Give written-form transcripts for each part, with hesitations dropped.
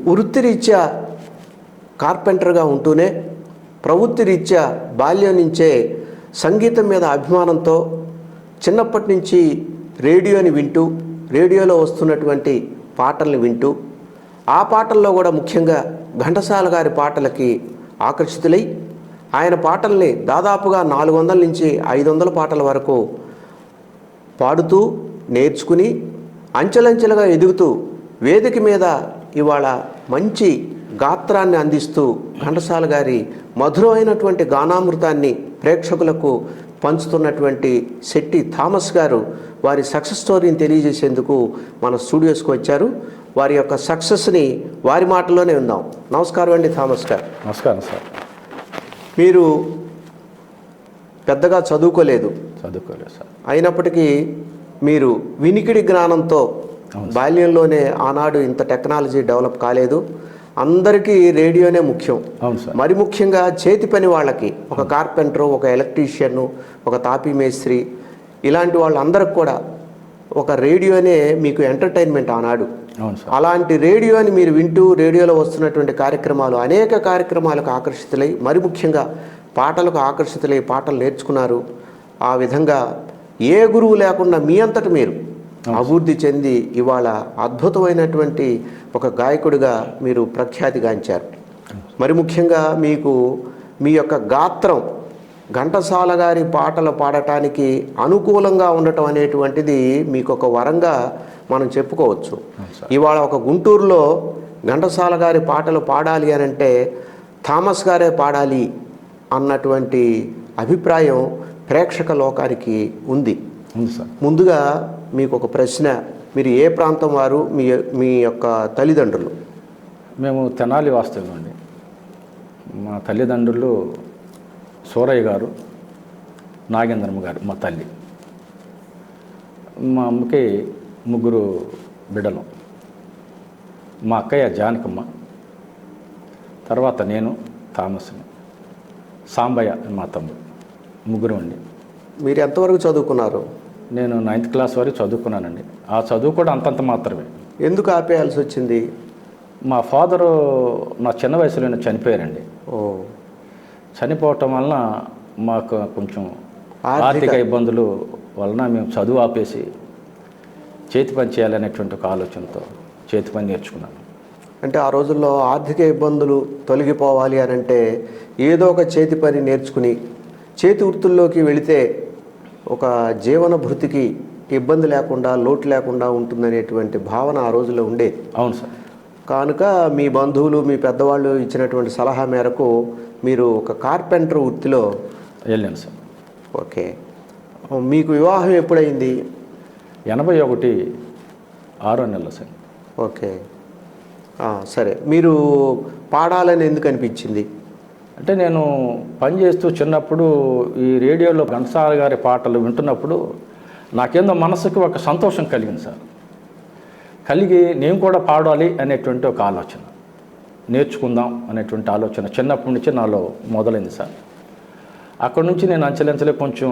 వృత్తిరీత్యా కార్పెంటర్గా ఉంటూనే ప్రవృత్తిరీత్యా బాల్యం నుంచే సంగీతం మీద అభిమానంతో చిన్నప్పటి నుంచి రేడియోని వింటూ రేడియోలో వస్తున్నటువంటి పాటల్ని వింటూ ఆ పాటల్లో కూడా ముఖ్యంగా ఘంటసాల గారి పాటలకి ఆకర్షితులై ఆయన పాటల్ని దాదాపుగా 400 నుంచి 500 పాటల వరకు పాడుతూ నేర్చుకుని అంచెలంచెలుగా ఎదుగుతూ వేదిక మీద ఇవాళ మంచి గాత్రాన్ని అందిస్తూ ఘంటసాల గారి మధురమైనటువంటి గానామృతాన్ని ప్రేక్షకులకు పంచుతున్నటువంటి శెట్టి థామస్ గారు వారి సక్సెస్ స్టోరీని తెలియజేసేందుకు మన స్టూడియోస్కి వచ్చారు. వారి యొక్క సక్సెస్ని వారి మాటల్లోనే ఉందాం. నమస్కారం అండి థామస్ గారు. నమస్కారం సార్. మీరు పెద్దగా చదువుకోలేదు సార్. అయినప్పటికీ మీరు వినికిడి జ్ఞానంతో బాల్యంలోనే ఆనాడు ఇంత టెక్నాలజీ డెవలప్ కాలేదు, అందరికీ రేడియోనే ముఖ్యం. అవును సార్. మరి ముఖ్యంగా చేతి పని వాళ్ళకి ఒక కార్పెంటరు, ఒక ఎలక్ట్రీషియన్, ఒక తాపీ మేస్త్రి ఇలాంటి వాళ్ళందరికి కూడా ఒక రేడియోనే మీకు ఎంటర్టైన్మెంట్ ఆనాడు. అవును సార్. అలాంటి రేడియోని మీరు వింటూ రేడియోలో వస్తున్నటువంటి కార్యక్రమాలు అనేక కార్యక్రమాలకు ఆకర్షితులై మరి ముఖ్యంగా పాటలకు ఆకర్షితులై పాటలు నేర్చుకున్నారు. ఆ విధంగా ఏ గురువు లేకుండా మీ అంతట మీరు అభివృద్ధి చెంది ఇవాళ అద్భుతమైనటువంటి ఒక గాయకుడిగా మీరు ప్రఖ్యాతిగాంచారు. మరి ముఖ్యంగా మీకు మీ యొక్క గాత్రం ఘంటసాల గారి పాటలు పాడటానికి అనుకూలంగా ఉండటం అనేటువంటిది మీకు ఒక వరంగా మనం చెప్పుకోవచ్చు. ఇవాళ ఒక గుంటూరులో ఘంటసాల గారి పాటలు పాడాలి అని అంటే థామస్ గారే పాడాలి అన్నటువంటి అభిప్రాయం ప్రేక్షక లోకానికి ఉంది. ముందుగా మీకు ఒక ప్రశ్న, మీరు ఏ ప్రాంతం వారు, మీ యొక్క తల్లిదండ్రులు? మేము తెనాలి వాస్తవ్యం అండి. మా తల్లిదండ్రులు సూరయ్య గారు, నాగేంద్రమ్మ గారు మా తల్లి. మా అమ్మకి 3 బిడ్డలు. మా అక్కయ్య జానకమ్మ, తర్వాత నేను, థామస్ని, సాంబయ్య మా తమ్ముడు, 3 అండి. మీరు ఎంతవరకు చదువుకున్నారు? నేను 9th క్లాస్ వరకు చదువుకున్నానండి. ఆ చదువు కూడా అంతంత మాత్రమే. ఎందుకు ఆపేయాల్సి వచ్చింది? మా ఫాదరు నా చిన్న వయసులోనే చనిపోయారండి. చనిపోవటం వలన మాకు కొంచెం ఆర్థిక ఇబ్బందులు వలన మేము చదువు ఆపేసి చేతి పని చేయాలనేటువంటి ఒక ఆలోచనతో చేతి పని నేర్చుకున్నాను. అంటే ఆ రోజుల్లో ఆర్థిక ఇబ్బందులు తొలగిపోవాలి అని అంటే ఏదో ఒక చేతి పని నేర్చుకుని చేతి వృత్తుల్లోకి వెళితే ఒక జీవన భృతికి ఇబ్బంది లేకుండా, లోటు లేకుండా ఉంటుందనేటువంటి భావన ఆ రోజుల్లో ఉండేది. అవును సార్. కనుక మీ బంధువులు, మీ పెద్దవాళ్ళు ఇచ్చినటువంటి సలహా మేరకు మీరు ఒక కార్పెంటర్ వృత్తిలో వెళ్ళాను సార్. ఓకే. మీకు వివాహం ఎప్పుడైంది? 81 6 నెలలు సార్. ఓకే, సరే. మీరు పాడాలని ఎందుకు అనిపించింది? అంటే నేను పని చేస్తూ చిన్నప్పుడు ఈ రేడియోలో ఘంటసాల గారి పాటలు వింటున్నప్పుడు నాకేందో మనసుకు ఒక సంతోషం కలిగింది సార్. కలిగి నేను కూడా పాడాలి అనేటువంటి ఒక ఆలోచన, నేర్చుకుందాం అనేటువంటి ఆలోచన చిన్నప్పటి నుంచి నాలో మొదలైంది సార్. అక్కడి నుంచి నేను అంచెలంచెలే కొంచెం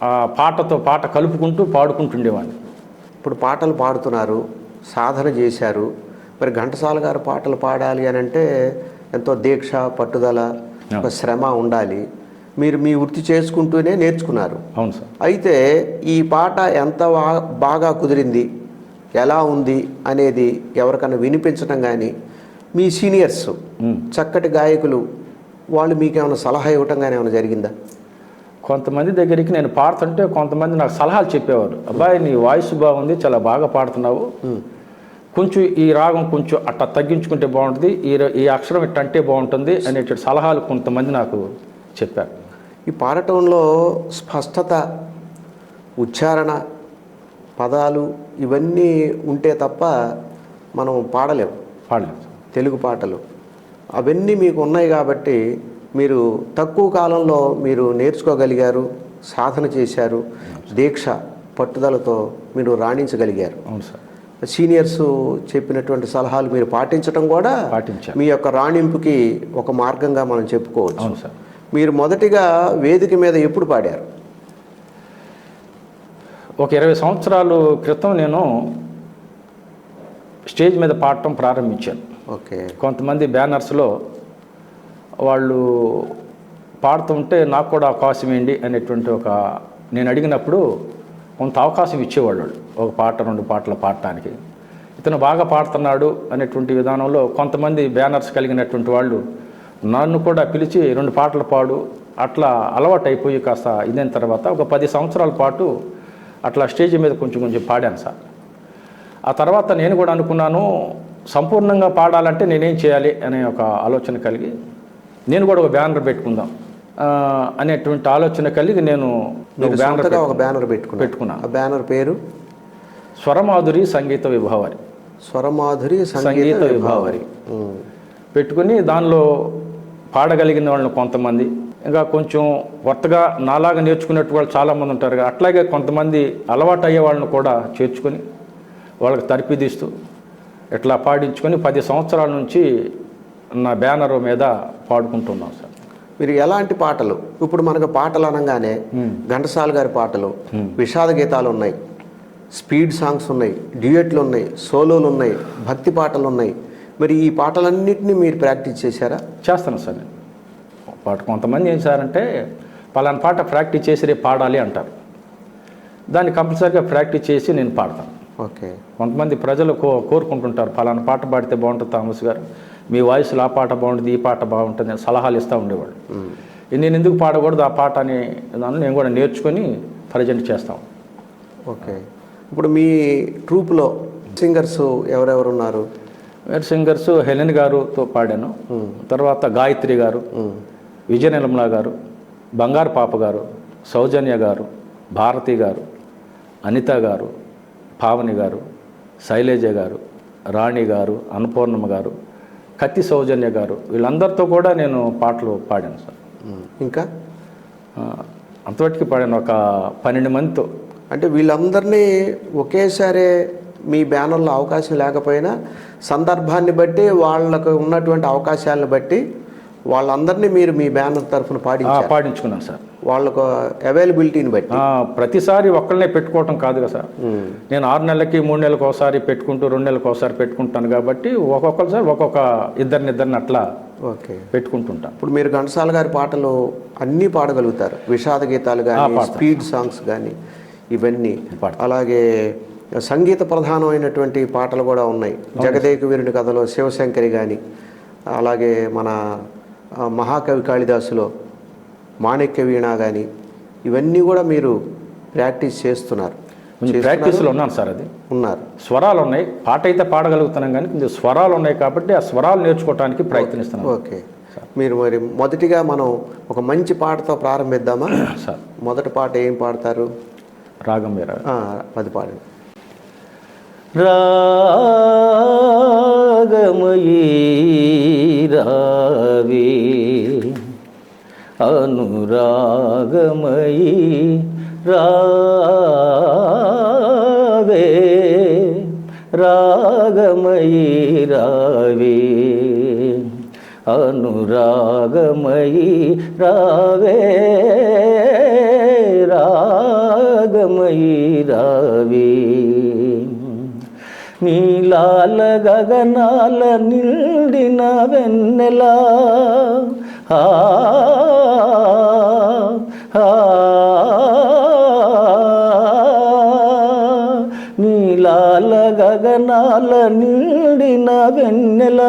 ఆ పాటతో పాట కలుపుకుంటూ పాడుకుంటుండేవాడిని. ఇప్పుడు పాటలు పాడుతున్నారు, సాధన చేశారు. మరి ఘంటసాల గారు పాటలు పాడాలి అని అంటే ఎంతో దీక్ష, పట్టుదల, ఒక శ్రమ ఉండాలి. మీరు మీ వృత్తి చేసుకుంటూనే నేర్చుకున్నారు. అవును సార్. అయితే ఈ పాట ఎంత బాగా కుదిరింది, ఎలా ఉంది అనేది ఎవరికైనా వినిపించడం కానీ, మీ సీనియర్స్ చక్కటి గాయకులు వాళ్ళు మీకేమైనా సలహా ఇవ్వటం కానీ ఏమైనా జరిగిందా? కొంతమంది దగ్గరికి నేను పాడుతుంటే కొంతమంది నాకు సలహాలు చెప్పేవారు. అబ్బాయి నీ వాయిస్ బాగుంది, చాలా బాగా పాడుతున్నావు, కొంచెం ఈ రాగం కొంచెం అట్లా తగ్గించుకుంటే బాగుంటుంది, ఈ అక్షరం ఇట్లా అంటే బాగుంటుంది అనేటువంటి సలహాలు కొంతమంది నాకు చెప్పారు. ఈ పాడటంలో స్పష్టత, ఉచ్చారణ, పదాలు ఇవన్నీ ఉంటే తప్ప మనం పాడలేము. తెలుగు పాటలు అవన్నీ మీకు ఉన్నాయి కాబట్టి మీరు తక్కువ కాలంలో మీరు నేర్చుకోగలిగారు, సాధన చేశారు, దీక్ష, పట్టుదలతో మీరు రాణించగలిగారు. అవును సార్. సీనియర్స్ చెప్పినటువంటి సలహాలు మీరు పాటించడం కూడా మీ యొక్క రాణింపుకి ఒక మార్గంగా మనం చెప్పుకోవచ్చు. అవును సార్. మీరు మొదటిగా వేదిక మీద ఎప్పుడు పాడారు? ఒక 20 సంవత్సరాల క్రితం నేను స్టేజ్ మీద పాడటం ప్రారంభించాను. ఓకే. కొంతమంది బ్యానర్స్లో వాళ్ళు పాడుతుంటే నాకు కూడా అవకాశం ఏంటి అనేటువంటి నేను అడిగినప్పుడు కొంత అవకాశం ఇచ్చేవాళ్ళు ఒక పాట 2 పాటలు పాడటానికి. ఇతను బాగా పాడుతున్నాడు అనేటువంటి విధానంలో కొంతమంది బ్యానర్స్ కలిగినటువంటి వాళ్ళు నన్ను కూడా పిలిచి 2 పాటలు పాడు, అట్లా అలవాటు అయిపోయి కాస్త ఇదైన తర్వాత ఒక 10 సంవత్సరాల పాటు అట్లా స్టేజ్ మీద కొంచెం పాడాను సార్. ఆ తర్వాత నేను కూడా అనుకున్నాను, సంపూర్ణంగా పాడాలంటే నేనేం చేయాలి అనే ఒక ఆలోచన కలిగి నేను కూడా ఒక బ్యానర్ పెట్టుకుందాం అనేటువంటి ఆలోచన కలిగి నేను ఒక బ్యానర్ పెట్టుకున్నాను. ఆ బ్యానర్ పేరు స్వరమాధురి సంగీత విభావరి. స్వరమాధురి సంగీత విభావరి పెట్టుకుని దానిలో పాడగలిగిన వాళ్ళని కొంతమంది, ఇంకా కొంచెం కొత్తగా నాలాగా నేర్చుకునేట్టు వాళ్ళు చాలామంది ఉంటారు. అట్లాగే కొంతమంది అలవాటు అయ్యే వాళ్ళని కూడా చేర్చుకొని వాళ్ళకి తర్పిదిస్తూ ఇట్లా పాడించుకొని 10 సంవత్సరాల నుంచి నా బ్యానర్ మీద పాడుకుంటున్నాం సార్. మీరు ఎలాంటి పాటలు, ఇప్పుడు మనకు పాటలు అనగానే ఘంటసాల గారి పాటలు, విషాద గీతాలు ఉన్నాయి, స్పీడ్ సాంగ్స్ ఉన్నాయి, డ్యూయెట్లు ఉన్నాయి, సోలోలు ఉన్నాయి, భక్తి పాటలు ఉన్నాయి. మరి ఈ పాటలన్నింటినీ మీరు ప్రాక్టీస్ చేశారా? చేస్తాను సార్. నేను పాట కొంతమంది ఏం సారంటే పలానా పాట ప్రాక్టీస్ చేసి రేపు పాడాలి అంటారు. దాన్ని కంపల్సరీగా ప్రాక్టీస్ చేసి నేను పాడతాను. ఓకే. కొంతమంది ప్రజలు కోరుకుంటుంటారు, పలానా పాట పాడితే బాగుంటుంది థామస్ గారు, మీ వాయిస్లో ఆ పాట బాగుంటుంది, ఈ పాట బాగుంటుంది అని సలహాలు ఇస్తూ ఉండేవాడు. నేను ఎందుకు పాడకూడదు ఆ పాట అని దాన్ని నేను కూడా నేర్చుకొని ప్రజెంట్ చేస్తాం. ఓకే. ఇప్పుడు మీ ట్రూప్లో సింగర్స్ ఎవరెవరు ఉన్నారు? సింగర్స్ హెలెన్ గారుతో పాడాను, తర్వాత గాయత్రి గారు, విజయ నిర్మల గారు, బంగారు పాప గారు, సౌజన్య గారు, భారతి గారు, అనిత గారు, పావని గారు, శైలేజ గారు, రాణి గారు, అన్నపూర్ణమ్మ గారు, కత్తి సౌజన్య గారు, వీళ్ళందరితో కూడా నేను పాటలు పాడాను సార్. ఇంకా అంతవరకు పాడాను ఒక 12 మందితో. అంటే వీళ్ళందరినీ ఒకేసారి మీ బ్యానర్లో అవకాశం లేకపోయినా సందర్భాన్ని బట్టి వాళ్ళకు ఉన్నటువంటి అవకాశాలను బట్టి వాళ్ళందరినీ మీరు మీ బ్యానర్ తరఫున పాడించుకున్నాను సార్. వాళ్ళకు అవైలబిలిటీని బట్టి. ప్రతిసారి ఒక్కళ్ళనే పెట్టుకోవటం కాదు కదా సార్. నేను 6 నెలలకి 3 నెలలకు ఒకసారి పెట్టుకుంటూ 2 నెలలకు ఒకసారి పెట్టుకుంటాను కాబట్టి ఒక్కొక్కసారి ఒక్కొక్క ఇద్దరిని అట్లా ఓకే పెట్టుకుంటుంటాను. ఇప్పుడు మీరు ఘంటసాల గారి పాటలు అన్నీ పాడగలుగుతారు, విషాద గీతాలు కానీ, స్పీడ్ సాంగ్స్ కానీ, ఇవన్నీ. అలాగే సంగీత ప్రధానమైనటువంటి పాటలు కూడా ఉన్నాయి. జగదేక వీరుని కథలో శివశంకరి కానీ, అలాగే మన మహాకవి కాళిదాసులో మాణిక్య వీణ కానీ, ఇవన్నీ కూడా మీరు ప్రాక్టీస్ చేస్తున్నారు. ప్రాక్టీస్లో ఉన్నాను సార్. అది ఉన్నారు. స్వరాలు ఉన్నాయి, పాట అయితే పాడగలుగుతున్నాం కానీ కొంచెం స్వరాలు ఉన్నాయి కాబట్టి ఆ స్వరాలు నేర్చుకోవడానికి ప్రయత్నిస్తున్నాను. ఓకే. మీరు మరి మొదటిగా మనం ఒక మంచి పాటతో ప్రారంభిద్దామా సార్? మొదటి పాట ఏం పాడతారు? రాగం వేరా? అది పాడండి. రాగమయీ రావే అనురాగమయీ రావే, రాగమయీ రావే అనురాగమయీ రావే, రాగమయీ రావే. నీలాల గగనాల నిండిన వెన్నెలా నీలాల గగనాల నిండిన వెన్నెల,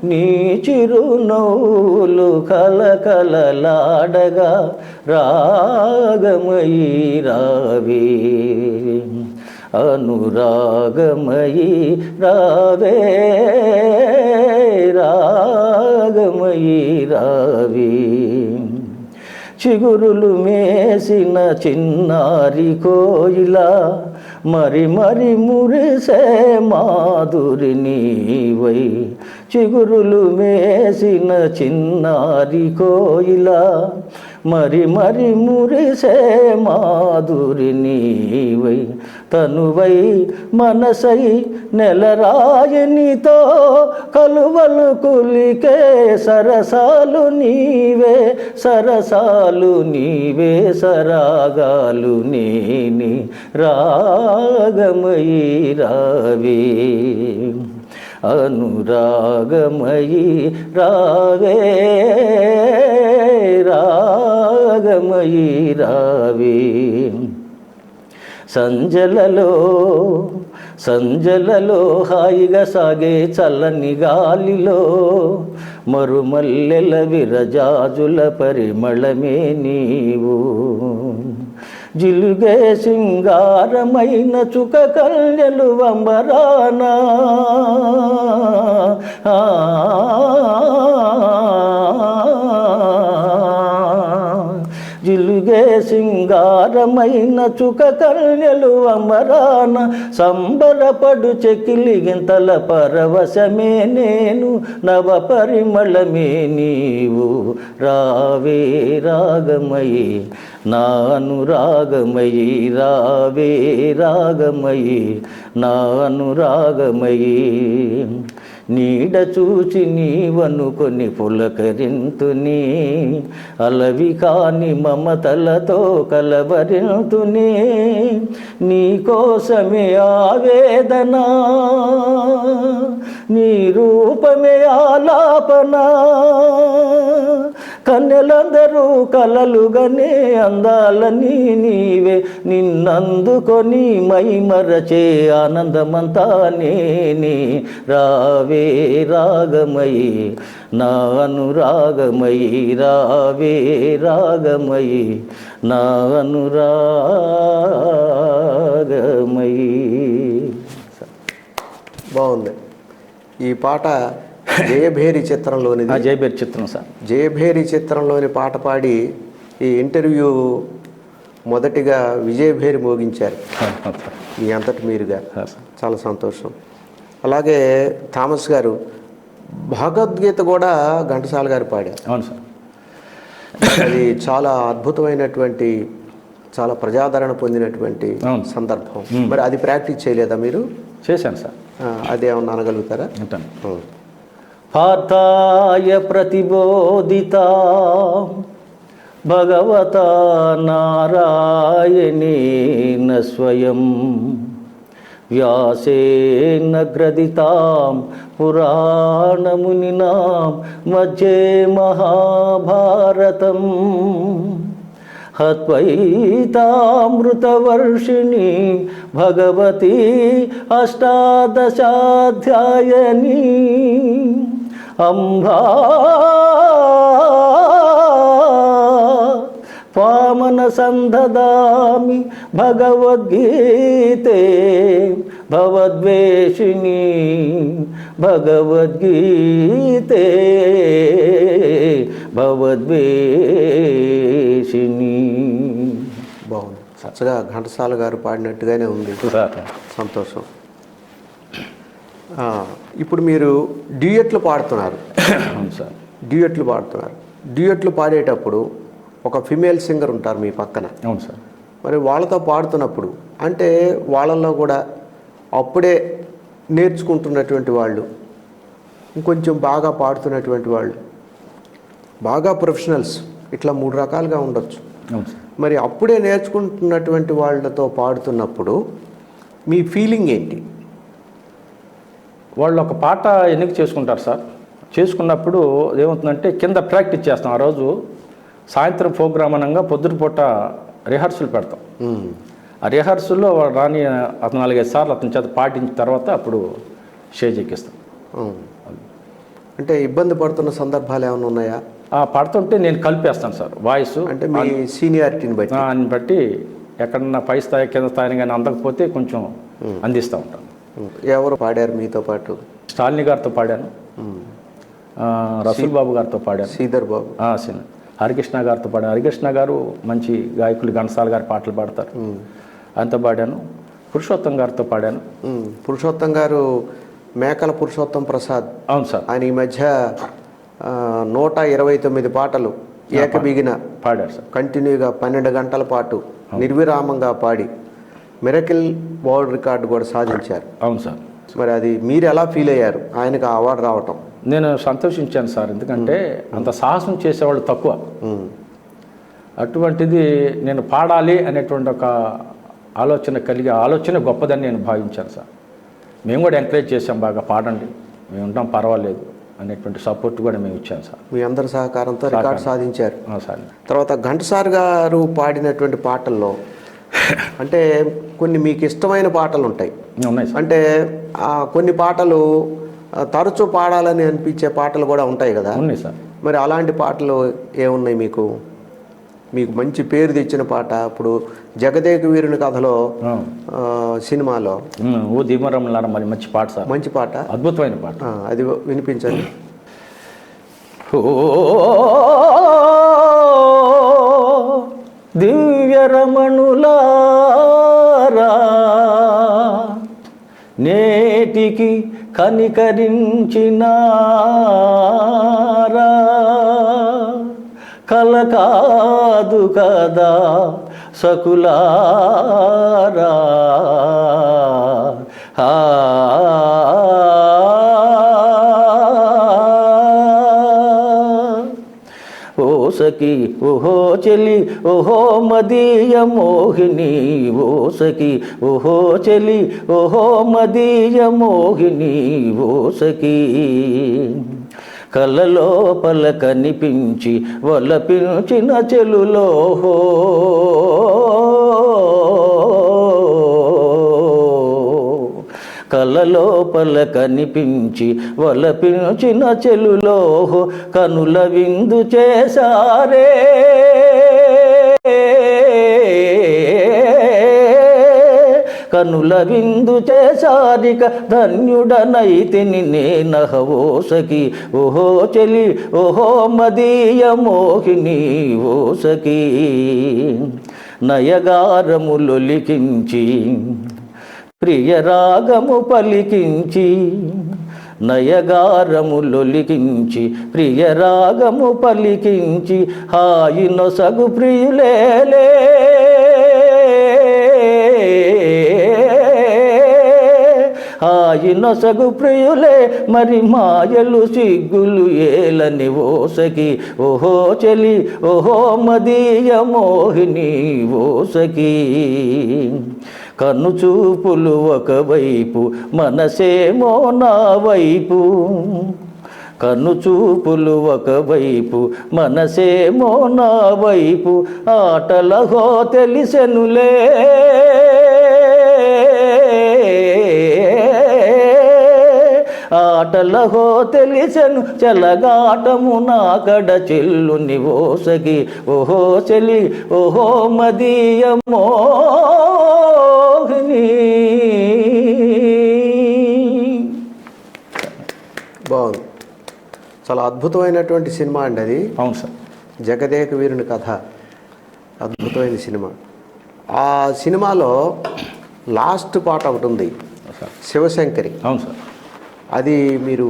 నీ చిరునవ్వులు కలకలలాడగా రాగమయీ రావే అనురాగమయీ రావే, రాగమయీ రావే. చిగురులు మేసిన చిన్నారి కోయిలా మరి మరి మురిసే మాధురి నీవై, చిగురులు మేసిన చిన్నారి కోయిలా మరి మరి మురిసే మాధురి నీవై, తనువై మనసై నెలరాయనితో కలువలు కులికే సరసాలు నీవే, సరసాలు నీవే, సరాగాలు నేని రాగమయీ రావే అనురాగమయీ రావే రాగమయీ రావే సంజలలో హాయిగా సాగే చల్లని గాలిలో మరుమల్లెల విరజాజుల పరిమళమే నీవు జిలుగే సింగారమైన చుక కన్యలు వంబరానా జిలుగే సింగారమైన చుక కన్యలు అమరాన సంబరపడు చెకిలి గింతల పరవశమే నేను నవ పరిమళమే నీవు రావే రాగమయీ నాను రాగమయీ రావే రాగమయీ నాను రాగమయీ నీడ చూచి నీవనుకొని పులకరింతుని అలవి కాని మమతలతో కలవరింతుని నీకోసమే ఆవేదన నీ రూపమే ఆలాపన కన్నెలందరూ కలలుగానే అందాలని నీవే నిన్నందుకొని మైమరచే ఆనందమంతా నేనే రావే రాగమయీ నా అనురాగమయీ రావే రాగమయీ నా అనురాగమయీ. బాగుంది. ఈ పాట జయభేరి చిత్రంలోని జయభేరి చిత్రం సార్. జయభేరి చిత్రంలోని పాట పాడి ఈ ఇంటర్వ్యూ మొదటిగా విజయభేరి మోగించారు మీ అంతటి మీరుగా. చాలా సంతోషం. అలాగే థామస్ గారు భగవద్గీత కూడా ఘంటసాల గారు పాడారు. అవును సార్. అది చాలా అద్భుతమైనటువంటి చాలా ప్రజాదరణ పొందినటువంటి సందర్భం. మరి అది ప్రాక్టీస్ చేయలేదా మీరు? చేశాను సార్. అదేమన్నా అనగలుగుతారా? ఉంటాను. పార్థాయ ప్రతిబోధిత భగవతా నారాయణేన స్వయం వ్యాసేన గ్రథితాం పురాణమునినా మధ్యే మహాభారతం హత్వైతామృతవర్షిణి భగవతి అష్టాదశాధ్యాయని అంబా పామన సందదామి భగవద్గీతే భవద్వేషిణి భగవద్గీతే భవద్వేషిణి. బాగుంది. చక్కగా ఘంటసాల గారు పాడినట్టుగానే ఉంది. సంతోషం. ఇప్పుడు మీరు డ్యూయెట్లు పాడుతున్నారు. అవును సార్. డ్యూయెట్లు పాడేటప్పుడు ఒక ఫిమేల్ సింగర్ ఉంటారు మీ పక్కన. అవును సార్. మరి వాళ్ళతో పాడుతున్నప్పుడు అంటే వాళ్ళల్లో కూడా అప్పుడే నేర్చుకుంటున్నటువంటి వాళ్ళు, ఇంకొంచెం బాగా పాడుతున్నటువంటి వాళ్ళు, బాగా ప్రొఫెషనల్స్, ఇట్లా 3 రకాలుగా ఉండొచ్చు. అవును సార్. మరి అప్పుడే నేర్చుకుంటున్నటువంటి వాళ్ళతో పాడుతున్నప్పుడు మీ ఫీలింగ్ ఏంటి? వాళ్ళు ఒక పాట ఎన్నిక చేసుకుంటారు సార్. చేసుకున్నప్పుడు ఏమవుతుందంటే కింద ప్రాక్టీస్ చేస్తాం. ఆ రోజు సాయంత్రం ప్రోగ్రామ్ అనగా పొద్దుటిపూట రిహార్సల్ పెడతాం. ఆ రిహార్సల్లో రాని అతను 4-5 సార్లు అతని చేత పాటించిన తర్వాత అప్పుడు స్టేజ్ ఎక్కిస్తాం. అంటే ఇబ్బంది పడుతున్న సందర్భాలు ఏమైనా ఉన్నాయా? పడుతుంటే నేను కలిపేస్తాను సార్ వాయిస్. అంటే మీ సీనియారిటీని బట్టి ఎక్కడన్నా పై స్థాయి కింద స్థాయిని కానీ అందకపోతే కొంచెం అందిస్తూ ఉంటాను. ఎవరు పాడారు మీతో పాటు? స్టాలిని గారితో పాడాను, రసూల్ బాబు గారితో పాడాను, శ్రీధర్ బాబు, హరికృష్ణ గారితో పాడాను. హరికృష్ణ గారు మంచి గాయకులు, ఘంటసాల గారి పాటలు పాడతారు, ఆయనతో పాడాను. పురుషోత్తం గారితో పాడాను. పురుషోత్తం గారు మేకల పురుషోత్తం ప్రసాద్. అవును సార్. ఆయన ఈ మధ్య 129 పాటలు ఏకబిగిన పాడారు సార్. కంటిన్యూగా 12 గంటల పాటు నిర్విరామంగా పాడి మిరకిల్ వరల్డ్ రికార్డు కూడా సాధించారు. అవును సార్. మరి అది మీరు ఎలా ఫీల్ అయ్యారు ఆయనకు ఆ అవార్డు రావటం? నేను సంతోషించాను సార్. ఎందుకంటే అంత సాహసం చేసేవాళ్ళు తక్కువ. అటువంటిది నేను పాడాలి అనేటువంటి ఒక ఆలోచన కలిగే ఆలోచన గొప్పదని నేను భావించాను సార్. మేము కూడా ఎంకరేజ్ చేసాం, బాగా పాడండి, మేము ఉంటాం, పర్వాలేదు అనేటువంటి సపోర్ట్ కూడా మేము ఇచ్చాం సార్. మీ అందరి సహకారంతో రికార్డు సాధించారు. సార్ తర్వాత ఘంటసాల గారు పాడినటువంటి పాటల్లో అంటే కొన్ని మీకు ఇష్టమైన పాటలు ఉంటాయి. ఉన్నాయి సార్. అంటే కొన్ని పాటలు తరచూ పాడాలని అనిపించే పాటలు కూడా ఉంటాయి కదా. ఉన్నాయి సార్. మరి అలాంటి పాటలు ఏమున్నాయి మీకు? మీకు మంచి పేరు తెచ్చిన పాట ఇప్పుడు జగదేక వీరుని కథలో సినిమాలో ఓ దిమరంలారా మరి మంచి పాట సార్. మంచి పాట, అద్భుతమైన పాట. అది వినిపించండి. ఓ దివ్యరమణులారా నేటికి కనికరించినారా, కల కాదు కదా సకులారా. ఓ సఖి ఓహో చెలి ఓహో మదీయ మోహిని, ఓ సఖి ఓహో చెలి ఓహో మదీయ మోహిని, ఓ సఖి కలలోపల కనిపించి వలపించిన చెలులోహో, కలలోపల కనిపించి వలపించిన చెలులోహో, కనుల విందు చేసారే కనుల విందు చేసారిక ధన్యుడనైతిని నేనహవో సఖి ఓహో చెలి ఓహో మదీయ మోహిని, ఓ సఖి నయగారములొలికించి ప్రియరాగము పలికించి, నయగారములొలికించి ప్రియరాగము పలికించి, హాయి నొసగు ప్రియులేలే హాయి నొసగు ప్రియులే మరి మాయలు సిగ్గులు ఏలని, ఓ సఖి ఓహో చెలి ఓహో మదీయ మోహిని, ఓ సఖి కన్ను చూపులు ఒకవైపు మనసేమో నా వైపు, కన్ను చూపులు ఒకవైపు మనసేమో నా వైపు, ఆటలహో తెలిసెనులే ఆటలహో తెలిసెను చెలగాటము నా కడ చెల్లుని, ఓ సఖి ఓహో చెలి ఓహో మదీయ మోహిని. బాగుంది. చాలా అద్భుతమైనటువంటి సినిమా అండి అది. అవును సార్. జగదేక వీరుని కథ అద్భుతమైన సినిమా. ఆ సినిమాలో లాస్ట్ పాట ఒకటి ఉంది, శివశంకరి. అవును సార్. అది మీరు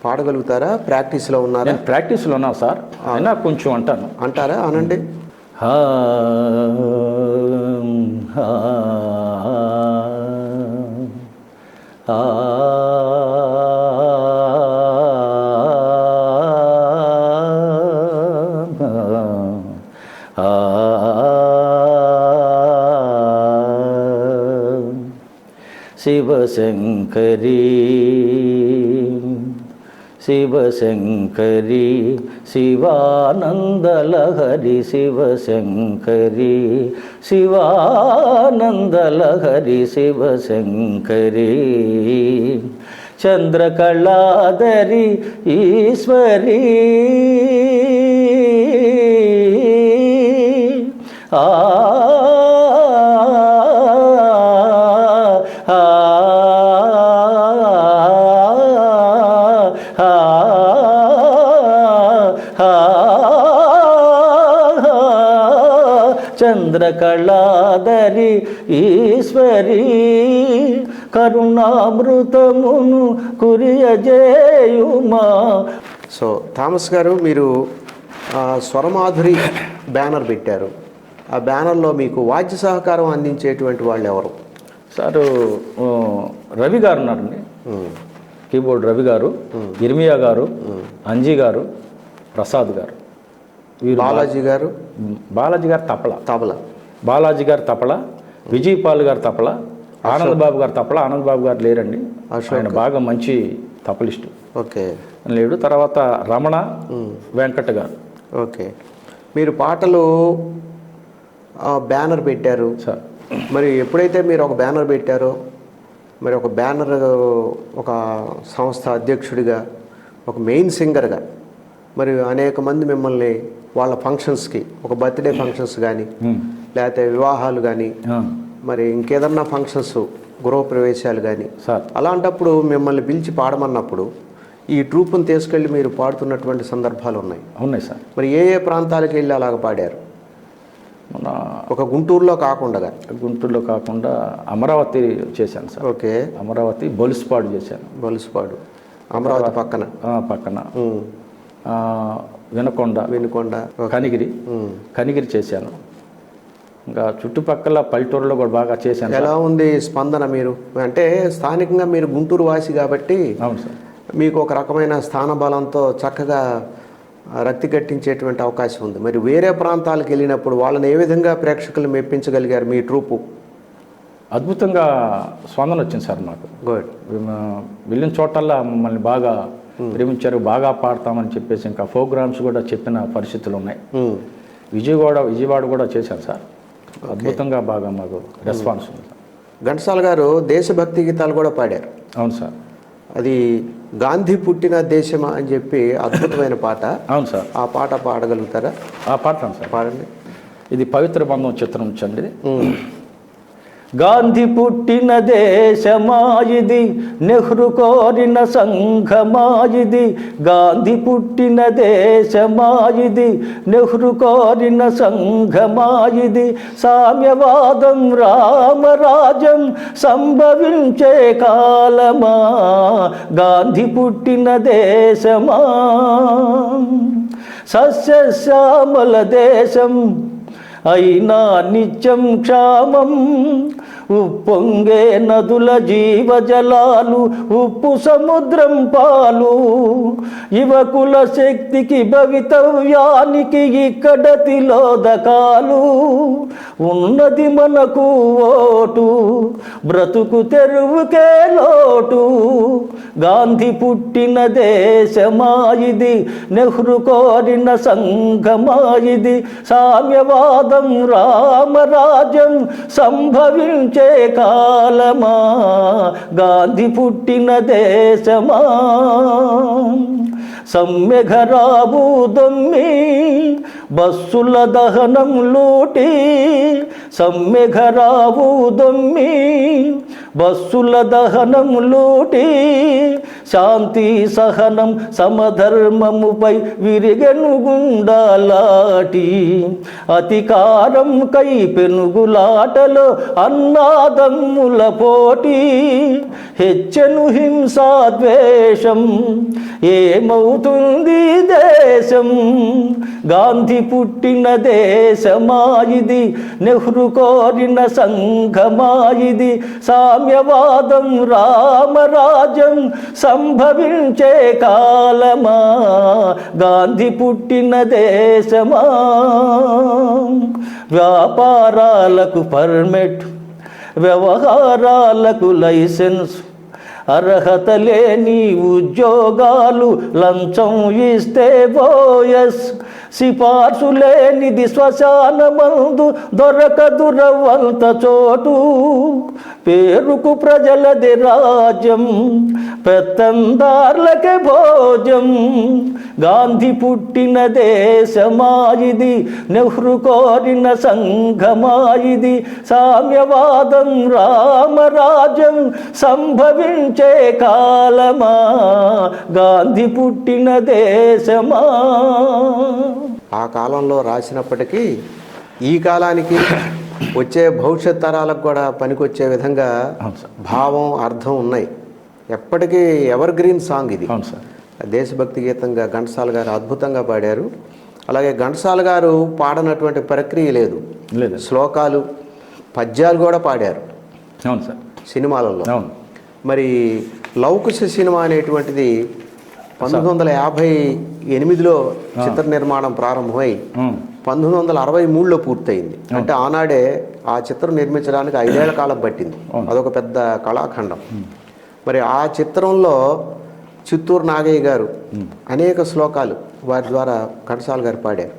పాడగలుగుతారా? ప్రాక్టీస్లో ఉన్నారా? ప్రాక్టీస్లో ఉన్నా సార్, అయినా కొంచెం అంటారా? అనండి. శివశంకరీ శివశంకరీ శివానందలహరి, శివశంకరీ శివానందలహరి, శివశంకరీ చంద్రకళాధరి ఈశ్వరీ చంద్రకళాధరి ఈశ్వరీ కరుణామృతమును కురియజేయుమా. సో థామస్ గారు, మీరు స్వరమాధురి బ్యానర్ పెట్టారు. ఆ బ్యానర్లో మీకు వాద్య సహకారం అందించేటువంటి వాళ్ళు ఎవరు? సారు రవి గారు ఉన్నారండి, కీబోర్డ్ రవి గారు, ఇర్మియా గారు, అంజీ గారు, ప్రసాద్ గారు, బాలాజీ గారు తబలా, బాలాజీ గారు తబలా, విజయపాల్ గారు తబలా, ఆనంద్ బాబు గారు తబలా. ఆనంద్ బాబు గారు లేరండి, ఆయన బాగా మంచి తపలిస్టు. ఓకే. లేడు. తర్వాత రమణ, వెంకట గారు. ఓకే. మీరు పాటలు బ్యానర్ పెట్టారు సార్. మరి ఎప్పుడైతే మీరు ఒక బ్యానర్ పెట్టారో, మరి ఒక బ్యానర్, ఒక సంస్థ అధ్యక్షుడిగా, ఒక మెయిన్ సింగర్గా, మరి అనేక మంది మిమ్మల్ని వాళ్ళ ఫంక్షన్స్కి, ఒక బర్త్డే ఫంక్షన్స్ కానీ లేకపోతే వివాహాలు కానీ, మరి ఇంకేదన్నా ఫంక్షన్స్, గృహప్రవేశాలు కానీ, అలాంటప్పుడు మిమ్మల్ని పిలిచి పాడమన్నప్పుడు ఈ ట్రూప్ను తీసుకెళ్ళి మీరు పాడుతున్నటువంటి సందర్భాలు ఉన్నాయి సార్. మరి ఏ ఏ ప్రాంతాలకు వెళ్ళి అలాగ పాడారు? ఒక గుంటూరులో కాకుండా అమరావతి చేశాను సార్. ఓకే. అమరావతి బొలుసుపాడు చేశాను. బొలుసుపాడు అమరావతి పక్కన వినుకొండ, కనిగిరి చేశాను. ఇంకా చుట్టుపక్కల పల్లెటూరులో కూడా బాగా చేశాను. ఎలా ఉంది స్పందన? మీరు అంటే స్థానికంగా మీరు గుంటూరు వాసి కాబట్టి అవును సార్, మీకు ఒక రకమైన స్థాన బలంతో చక్కగా రక్తి కట్టించేటువంటి అవకాశం ఉంది. మరి వేరే ప్రాంతాలకు వెళ్ళినప్పుడు వాళ్ళని ఏ విధంగా ప్రేక్షకులు మెప్పించగలిగారు మీ ట్రూపు? అద్భుతంగా స్పందన వచ్చింది సార్ మాకు. గుడ్. వెళ్ళిన చోటల్లా మమ్మల్ని బాగా ప్రేమించారు, బాగా పాడతామని చెప్పేసి ఇంకా ప్రోగ్రామ్స్ కూడా చెప్పిన పరిస్థితులు ఉన్నాయి. విజయవాడ కూడా చేశారు సార్. అద్భుతంగా బాగా మాకు రెస్పాన్స్ ఉంది. ఘంటసాల గారు దేశభక్తి గీతాలు కూడా పాడారు. అవును సార్. అది గాంధీ పుట్టిన దేశమా అని చెప్పి అద్భుతమైన పాట. అవును సార్. ఆ పాట పాడగలుగుతారా? పాడతాను సార్. పాడండి. ఇది పవిత్ర బంధం చిత్రం నుంచండి. గాంధీ పుట్టిన దేశమాయిది, నెహ్రూ కోరిన సంఘమాయిది. గాంధీ పుట్టిన దేశమాయిది, నెహ్రూ కోరిన సంఘమాయిది. సామ్యవాదం రామరాజ్యం సంభవించే కాలమా, గాంధీ పుట్టిన దేశమా. సస్యశ్యామల దేశం అయినా నిత్యం క్షామం, ఉప్పొంగే నదుల జీవజలాలు, ఉప్పు సముద్రం పాలు. యువకుల శక్తికి భవితవ్యానికి ఇక్కడ తిలోదకాలు. ఉన్నది మనకు ఓటు, బ్రతుకు తెరువుకే లోటు. గాంధీ పుట్టిన దేశమాయిది, నెహ్రూ కోరిన సంఘమాయిది. సామ్యవాదం రామరాజ్యం సంభవించే కాలమా, గాంధీ పుట్టిన దేశమా. సమ్మెఘరావు దొమ్మి బస్సుల దహనం లూటి. సమ్మెఘరావు దొమ్మి బస్సుల దహనం లూటి. శాంతి సహనం సమధర్మముపై విరిగెను గుండాలాటి. అధికారం కై పెనుగులాటలో అన్నాదమ్ముల పోటీ. హెచ్చెను హింసాద్వేషం, ఏమవుతుంది దేశం. గాంధీ పుట్టిన దేశమాయిది, నెహ్రూ కోరిన సంఘమాయిది. సామ్యవాదం రామరాజ్యం సంభవించే కాలమా, గాంధీ పుట్టిన దేశమా. వ్యాపారాలకు పర్మిట్, వ్యవహారాలకు లైసెన్స్. అర్హత లేని ఉద్యోగాలు లంచం ఇస్తే బోయస్. సిఫార్సు లేనిది శ్మశానమందు దొరకదు రవ్వంత చోటు. పేరుకు ప్రజలది రాజ్యం, పెత్తందార్లకే భోజం. గాంధీ పుట్టిన దేశమాయిది, నెహ్రూ కోరిన సంఘమాయిది. సామ్యవాదం రామరాజ్యం సంభవించే కాలమా, గాంధీ పుట్టిన దేశమా. ఆ కాలంలో రాసినప్పటికీ ఈ కాలానికి వచ్చే భవిష్యత్ తరాలకు కూడా పనికొచ్చే విధంగా భావం, అర్థం ఉన్నాయి. ఎప్పటికీ ఎవర్ గ్రీన్ సాంగ్ ఇది. దేశభక్తి గీతంగా ఘంటసాల గారు అద్భుతంగా పాడారు. అలాగే ఘంటసాల గారు పాడనటువంటి ప్రక్రియ లేదు. శ్లోకాలు, పద్యాలు కూడా పాడారు. అవును సార్. సినిమాలలో మరి లౌకుశ సినిమా అనేటువంటిది 1958లో చిత్ర నిర్మాణం ప్రారంభమై 1963లో పూర్తయింది. అంటే ఆనాడే ఆ చిత్రం నిర్మించడానికి 5 ఏళ్ల కాలం పట్టింది. అదొక పెద్ద కళాఖండం. మరి ఆ చిత్రంలో చిత్తూరు నాగయ్య గారు అనేక శ్లోకాలు వారి ద్వారా ఘంటసాల గారు పాడారు.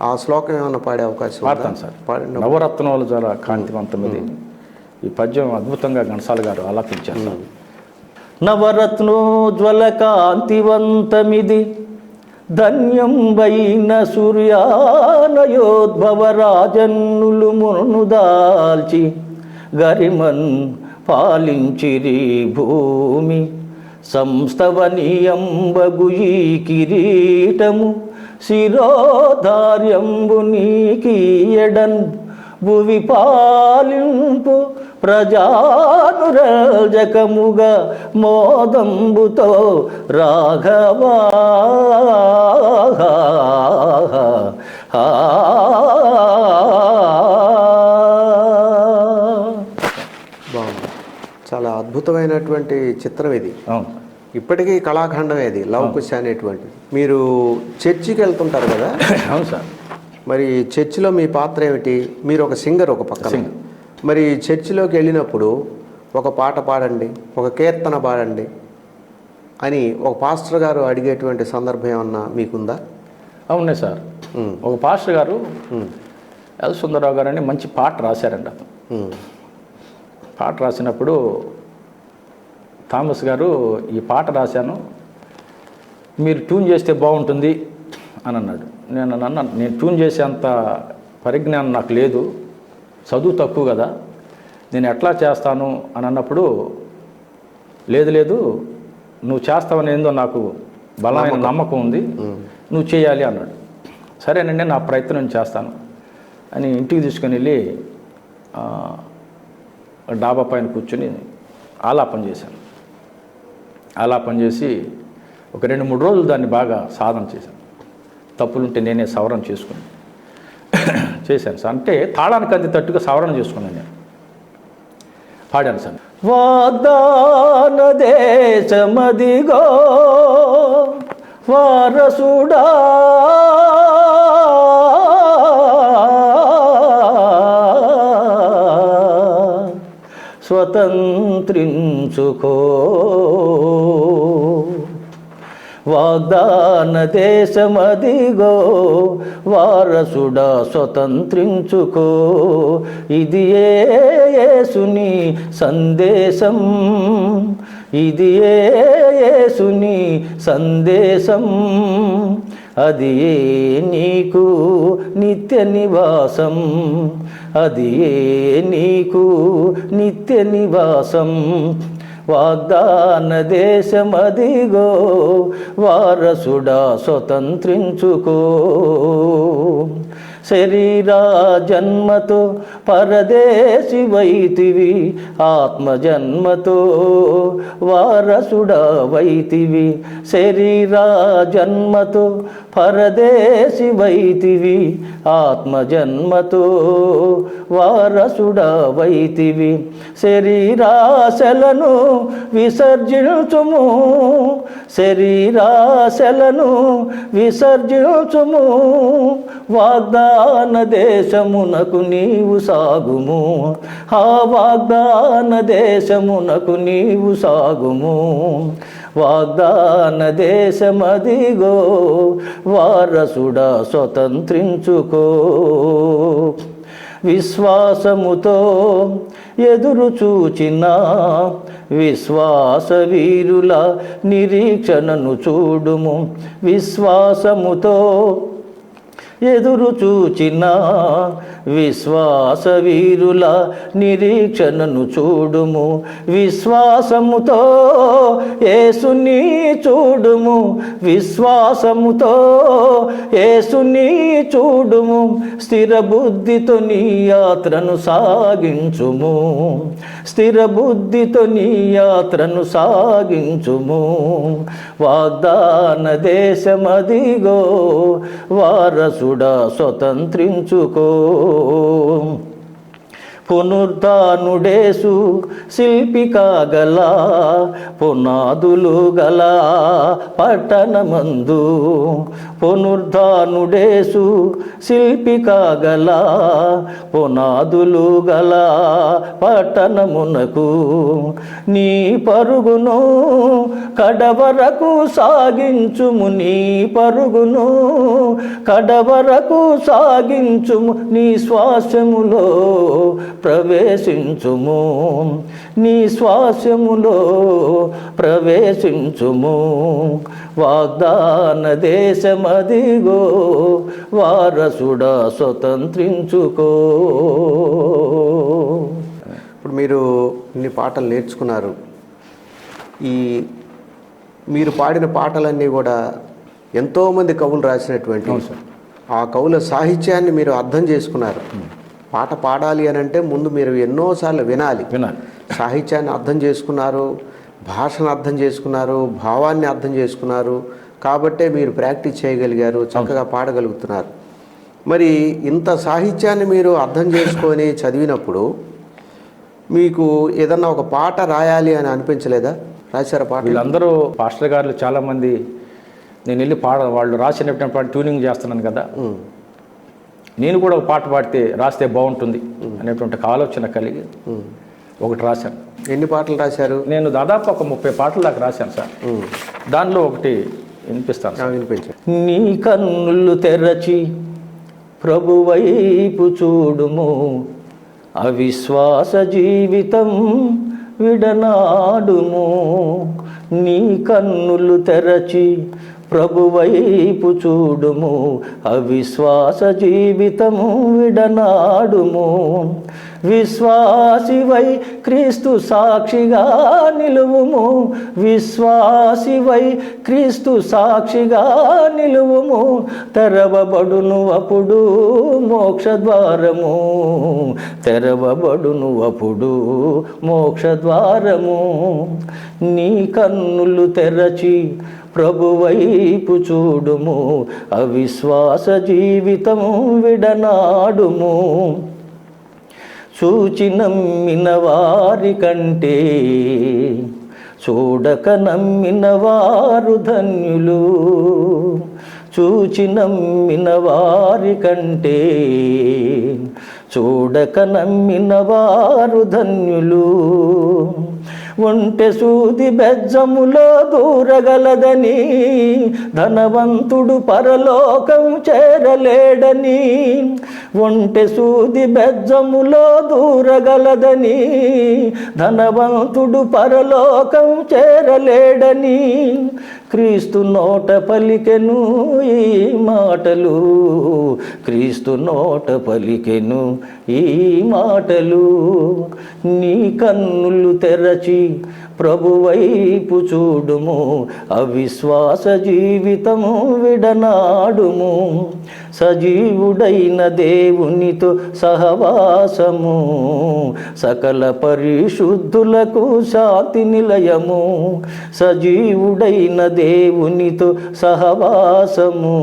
ఆ శ్లోకం ఏమైనా పాడే అవకాశం ఉందా? పాడతాను సార్. నవరత్నాలు జల కాంతివంతమిది ఈ పద్యం అద్భుతంగా ఘంటసాల గారు ఆలాపించారు సార్. నవరత్నోజ్వల కాంతివంతమిది ధన్యంబైన సూర్యానయోద్భవ రాజన్నులు మును దాల్చి గరిమన్ పాలించిరి భూమి సంస్థవనీయంబగు ఈ కిరీటము శిరోధార్యంబు నీకీయడన్ భువి పాలింపు ప్రజానురంజకముగా మోదంబుతో రాఘవా. బాగుంది. చాలా అద్భుతమైనటువంటి చిత్రం ఇది. అవును. ఇప్పటికీ కళాఖండమే ఇది, లవకుశ అనేటువంటిది. మీరు చర్చికి వెళ్తుంటారు కదా? అవును సార్. మరి చర్చిలో మీ పాత్ర ఏమిటి? మీరు ఒక సింగర్ ఒక పక్కన. మరి చర్చిలోకి వెళ్ళినప్పుడు ఒక పాట పాడండి, ఒక కీర్తన పాడండి అని ఒక పాస్టర్ గారు అడిగేటువంటి సందర్భం ఏమన్నా మీకుందా? అవునే సార్. ఒక పాస్టర్ గారు ఎల్ సుందరరావు గారు అని మంచి పాట రాశారండి. పాట రాసినప్పుడు థామస్ గారు ఈ పాట రాశాను, మీరు ట్యూన్ చేస్తే బాగుంటుంది అని అన్నాడు. నేను ట్యూన్ చేసేంత పరిజ్ఞానం నాకు లేదు, చదువు తక్కువ కదా, నేను ఎట్లా చేస్తాను అని అన్నప్పుడు లేదు నువ్వు చేస్తావని ఏందో నాకు బలమైన నమ్మకం ఉంది, నువ్వు చేయాలి అన్నాడు. సరేనండి నా ప్రయత్నం చేస్తాను అని ఇంటికి తీసుకుని వెళ్ళి డాబా పైన కూర్చొని ఆలాపన చేశాను. ఆలాపన చేసి ఒక 2-3 రోజులు దాన్ని బాగా సాధన చేశాను. తప్పులుంటే నేనే సవరణ చేసుకుని చేశాను సార్. అంటే తాళానికి అందేటట్టుగా సవరణ చేసుకున్నాను, నేను పాడాను సార్. వాగ్దాన దేశమదిగో వారసుడా స్వతంత్రించుకో, వాగ్దాన దేశమదిగో వారసుడా స్వతంత్రించుకో, ఇది యేసుని సందేశం, ఇది యేసుని సందేశం, అది నీకు నిత్య నివాసం, అది నీకు నిత్య నివాసం. వాగ్దాన దేశమదిగో వారసుడా స్వతంత్రించుకో, శరీరా జన్మతో పరదేశి వైతివి, ఆత్మ జన్మతో వారసుడా వైతివి. శరీరా జన్మతో పరదేశి వైతివి, ఆత్మ జన్మతో వారసుడా వైతివి. శరీరాశలను విసర్జించుము, శరీరాశలను విసర్జించుము, వాగ్దాన దేశమునకు నీవు సాగుము, ఆ వాగ్దాన దేశమునకు నీవు సాగుము. వాగ్దాన దేశమదిగో వారసుడా స్వతంత్రించుకో, విశ్వాసముతో ఎదురు చూచిన విశ్వాస వీరుల నిరీక్షణను చూడుము, విశ్వాసముతో ఎదురు చూచిన విశ్వాస వీరుల నిరీక్షణను చూడుము, విశ్వాసముతో యేసుని చూడుము, విశ్వాసముతో యేసుని చూడుము. స్థిర బుద్ధితో నీ యాత్రను సాగించుము, స్థిర బుద్ధితో నీ యాత్రను సాగించుము. వాగ్దాన దేశమదిగో వారసుడా స్వతంత్రించుకో, పునరుద్ధానుడేసు శిల్పి కాగల పునాదులు గల పట్టణమందు. పునరుద్ధానుడేసు శిల్పి కాగల పునాదులు గల పట్టణమునకు నీ పరుగును కడవరకు సాగించుము. నీ పరుగును కడవరకు సాగించుము. నీ శ్వాసములో ప్రవేశించుము. నీ శ్వాసములో ప్రవేశించుము. వాగ్దాన దేశమదిగో వారసుడా స్వతంత్రించుకో. ఇప్పుడు మీరు ఇన్ని పాటలు నేర్చుకున్నారు. మీరు పాడిన పాటలన్నీ కూడా ఎంతోమంది కవులు రాసినటువంటి, ఆ కవుల సాహిత్యాన్ని మీరు అర్థం చేసుకున్నారు. పాట పాడాలి అని అంటే ముందు మీరు ఎన్నోసార్లు వినాలి. సాహిత్యాన్ని అర్థం చేసుకున్నారు, భాషను అర్థం చేసుకున్నారు, భావాన్ని అర్థం చేసుకున్నారు. కాబట్టే మీరు ప్రాక్టీస్ చేయగలిగారు, చక్కగా పాడగలుగుతున్నారు. మరి ఇంత సాహిత్యాన్ని మీరు అర్థం చేసుకొని చదివినప్పుడు మీకు ఏదన్నా ఒక పాట రాయాలి అని అనిపించలేదా? రాశారా పాట? వీళ్ళందరూ పాస్టర్ గారు చాలామంది నేను వెళ్ళి వాళ్ళు రాసినటువంటి పాట ట్యూనింగ్ చేస్తున్నాను కదా, నేను కూడా ఒక పాట పాడితే రాస్తే బాగుంటుంది అనేటువంటి ఆలోచన కలిగి ఒకటి రాశాను. ఎన్ని పాటలు రాశారు? నేను దాదాపు ఒక 30 పాటలు దాకా రాశాను సార్. దానిలో ఒకటి వినిపిస్తాను. వినిపించాను. నీ కన్నులు తెరచి ప్రభువైపు చూడుము, అవిశ్వాస జీవితం విడనాడుము. నీ కన్నులు తెరచి ప్రభువైపు చూడుము, అవిశ్వాస జీవితము విడనాడుము. విశ్వాసివై క్రీస్తు సాక్షిగా నిలువుము. విశ్వాసివై క్రీస్తు సాక్షిగా నిలువుము. తెరవబడును అప్పుడు మోక్షద్వారము. తెరవబడును అప్పుడు మోక్షద్వారము. నీ కన్నులు తెరచి ప్రభువైపు చూడుము, అవిశ్వాస జీవితము విడనాడుము. చూచి నమ్మిన వారి కంటే చూడక నమ్మిన వారు ధన్యులు. చూచి నమ్మిన వారి కంటే చూడక నమ్మిన వారు ధన్యులు. ఒంటె సూది బెజ్జములో దూరగలదని, ధనవంతుడు పరలోకం చేరలేడని. ఒంటె సూది బెజ్జములో దూరగలదని, ధనవంతుడు పరలోకం చేరలేడని. క్రీస్తు నోట పలికెను ఈ మాటలు. క్రీస్తు నోట పలికెను ఈ మాటలు. నీ కన్నులు తెరచి ప్రభువైపు చూడుము, అవిశ్వాస జీవితము విడనాడుము. సజీవుడైన దేవునితో సహవాసము, సకల పరిశుద్ధులకు శాంతి నిలయము. సజీవుడైన దేవునితో సహవాసము,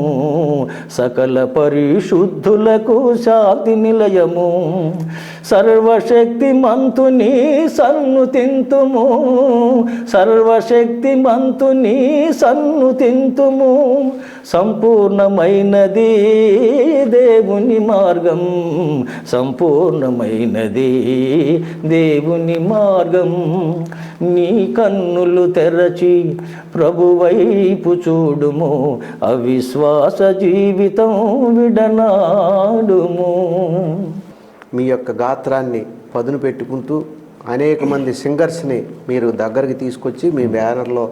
సకల పరిశుద్ధులకు శాంతి నిలయము. సర్వశక్తిమంతుని సన్నుతింతుము, సర్వశక్తిమంతుని సన్నుతింతుము. సంపూర్ణమైనది దేవుని మార్గం, సంపూర్ణమైనది దేవుని మార్గం. నీ కన్నులు తెరచి ప్రభువైపు చూడుము, అవిశ్వాస జీవితం విడనాడుము. మీ యొక్క గాత్రాన్ని పదును పెట్టుకుంటూ అనేక మంది సింగర్స్ని మీరు దగ్గరికి తీసుకొచ్చి మీ బ్యానర్లో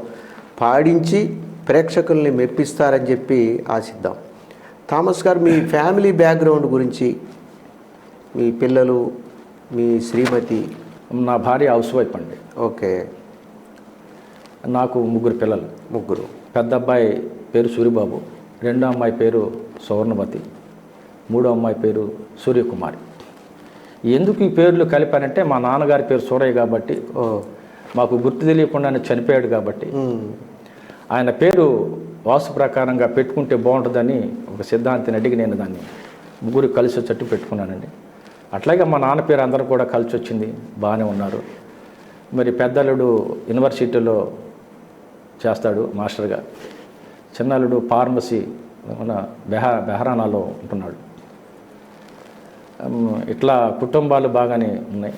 పాడించి ప్రేక్షకుల్ని మెప్పిస్తారని చెప్పి ఆశిద్దాం. థామస్ గారు, మీ ఫ్యామిలీ బ్యాక్గ్రౌండ్ గురించి, మీ పిల్లలు, మీ శ్రీమతి? నా భార్య హౌస్ వైఫ్ అండి. ఓకే. నాకు 3 పిల్లలు. 3. పెద్ద అబ్బాయి పేరు సూరిబాబు, రెండో అమ్మాయి పేరు సౌవర్ణవతి, మూడో అమ్మాయి పేరు సూర్యకుమారి. ఎందుకు ఈ పేర్లు కలిపానంటే మా నాన్నగారి పేరు సూరయ్య కాబట్టి, మాకు గుర్తు తెలియకుండానే చనిపోయాడు కాబట్టి ఆయన పేరు వాస్తు ప్రకారంగా పెట్టుకుంటే బాగుంటుందని ఒక సిద్ధాంతిని అడిగి నేను దాన్ని 3 కలిసి వచ్చేట్టు పెట్టుకున్నానండి. అట్లాగే మా నాన్న పేరు అందరూ కూడా కలిసి వచ్చింది, బాగానే ఉన్నారు. మరి పెద్దలుడు యూనివర్సిటీలో చేస్తాడు మాస్టర్గా, చిన్నలుడు ఫార్మసీ మన బెహరానాలో ఉంటున్నాడు. ఇట్లా కుటుంబాలు బాగానే ఉన్నాయి.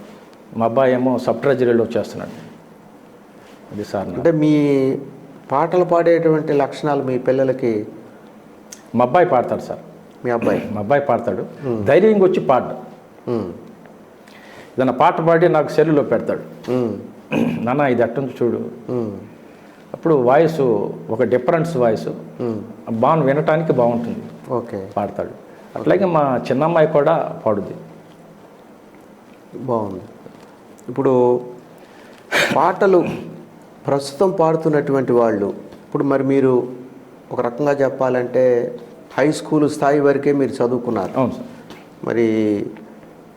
మా అబ్బాయి ఏమో సబ్ ట్రెజరీలో చేస్తున్నాడు. అది సార్. అంటే మీ పాటలు పాడేటువంటి లక్షణాలు మీ పిల్లలకి? మా అబ్బాయి పాడతాడు సార్. మీ అబ్బాయి? మా అబ్బాయి పాడతాడు, ధైర్యంగా వచ్చి పాడ్డు. ఏదైనా పాట పాడి నాకు సెల్లులో పెడతాడు, నాన్న ఇది అట్టుంది చూడు. అప్పుడు వాయిస్ ఒక డిఫరెన్స్ వాయిస్ బాగా వినటానికి బాగుంటుంది. ఓకే, పాడతాడు. అట్లాగే మా చిన్నమ్మాయి కూడా పాడుద్ది. బాగుంది. ఇప్పుడు పాటలు ప్రస్తుతం పాడుతున్నటువంటి వాళ్ళు, ఇప్పుడు మరి మీరు ఒక రకంగా చెప్పాలంటే హై స్కూల్ స్థాయి వరకే మీరు చదువుకున్నారు. అవును సార్. మరి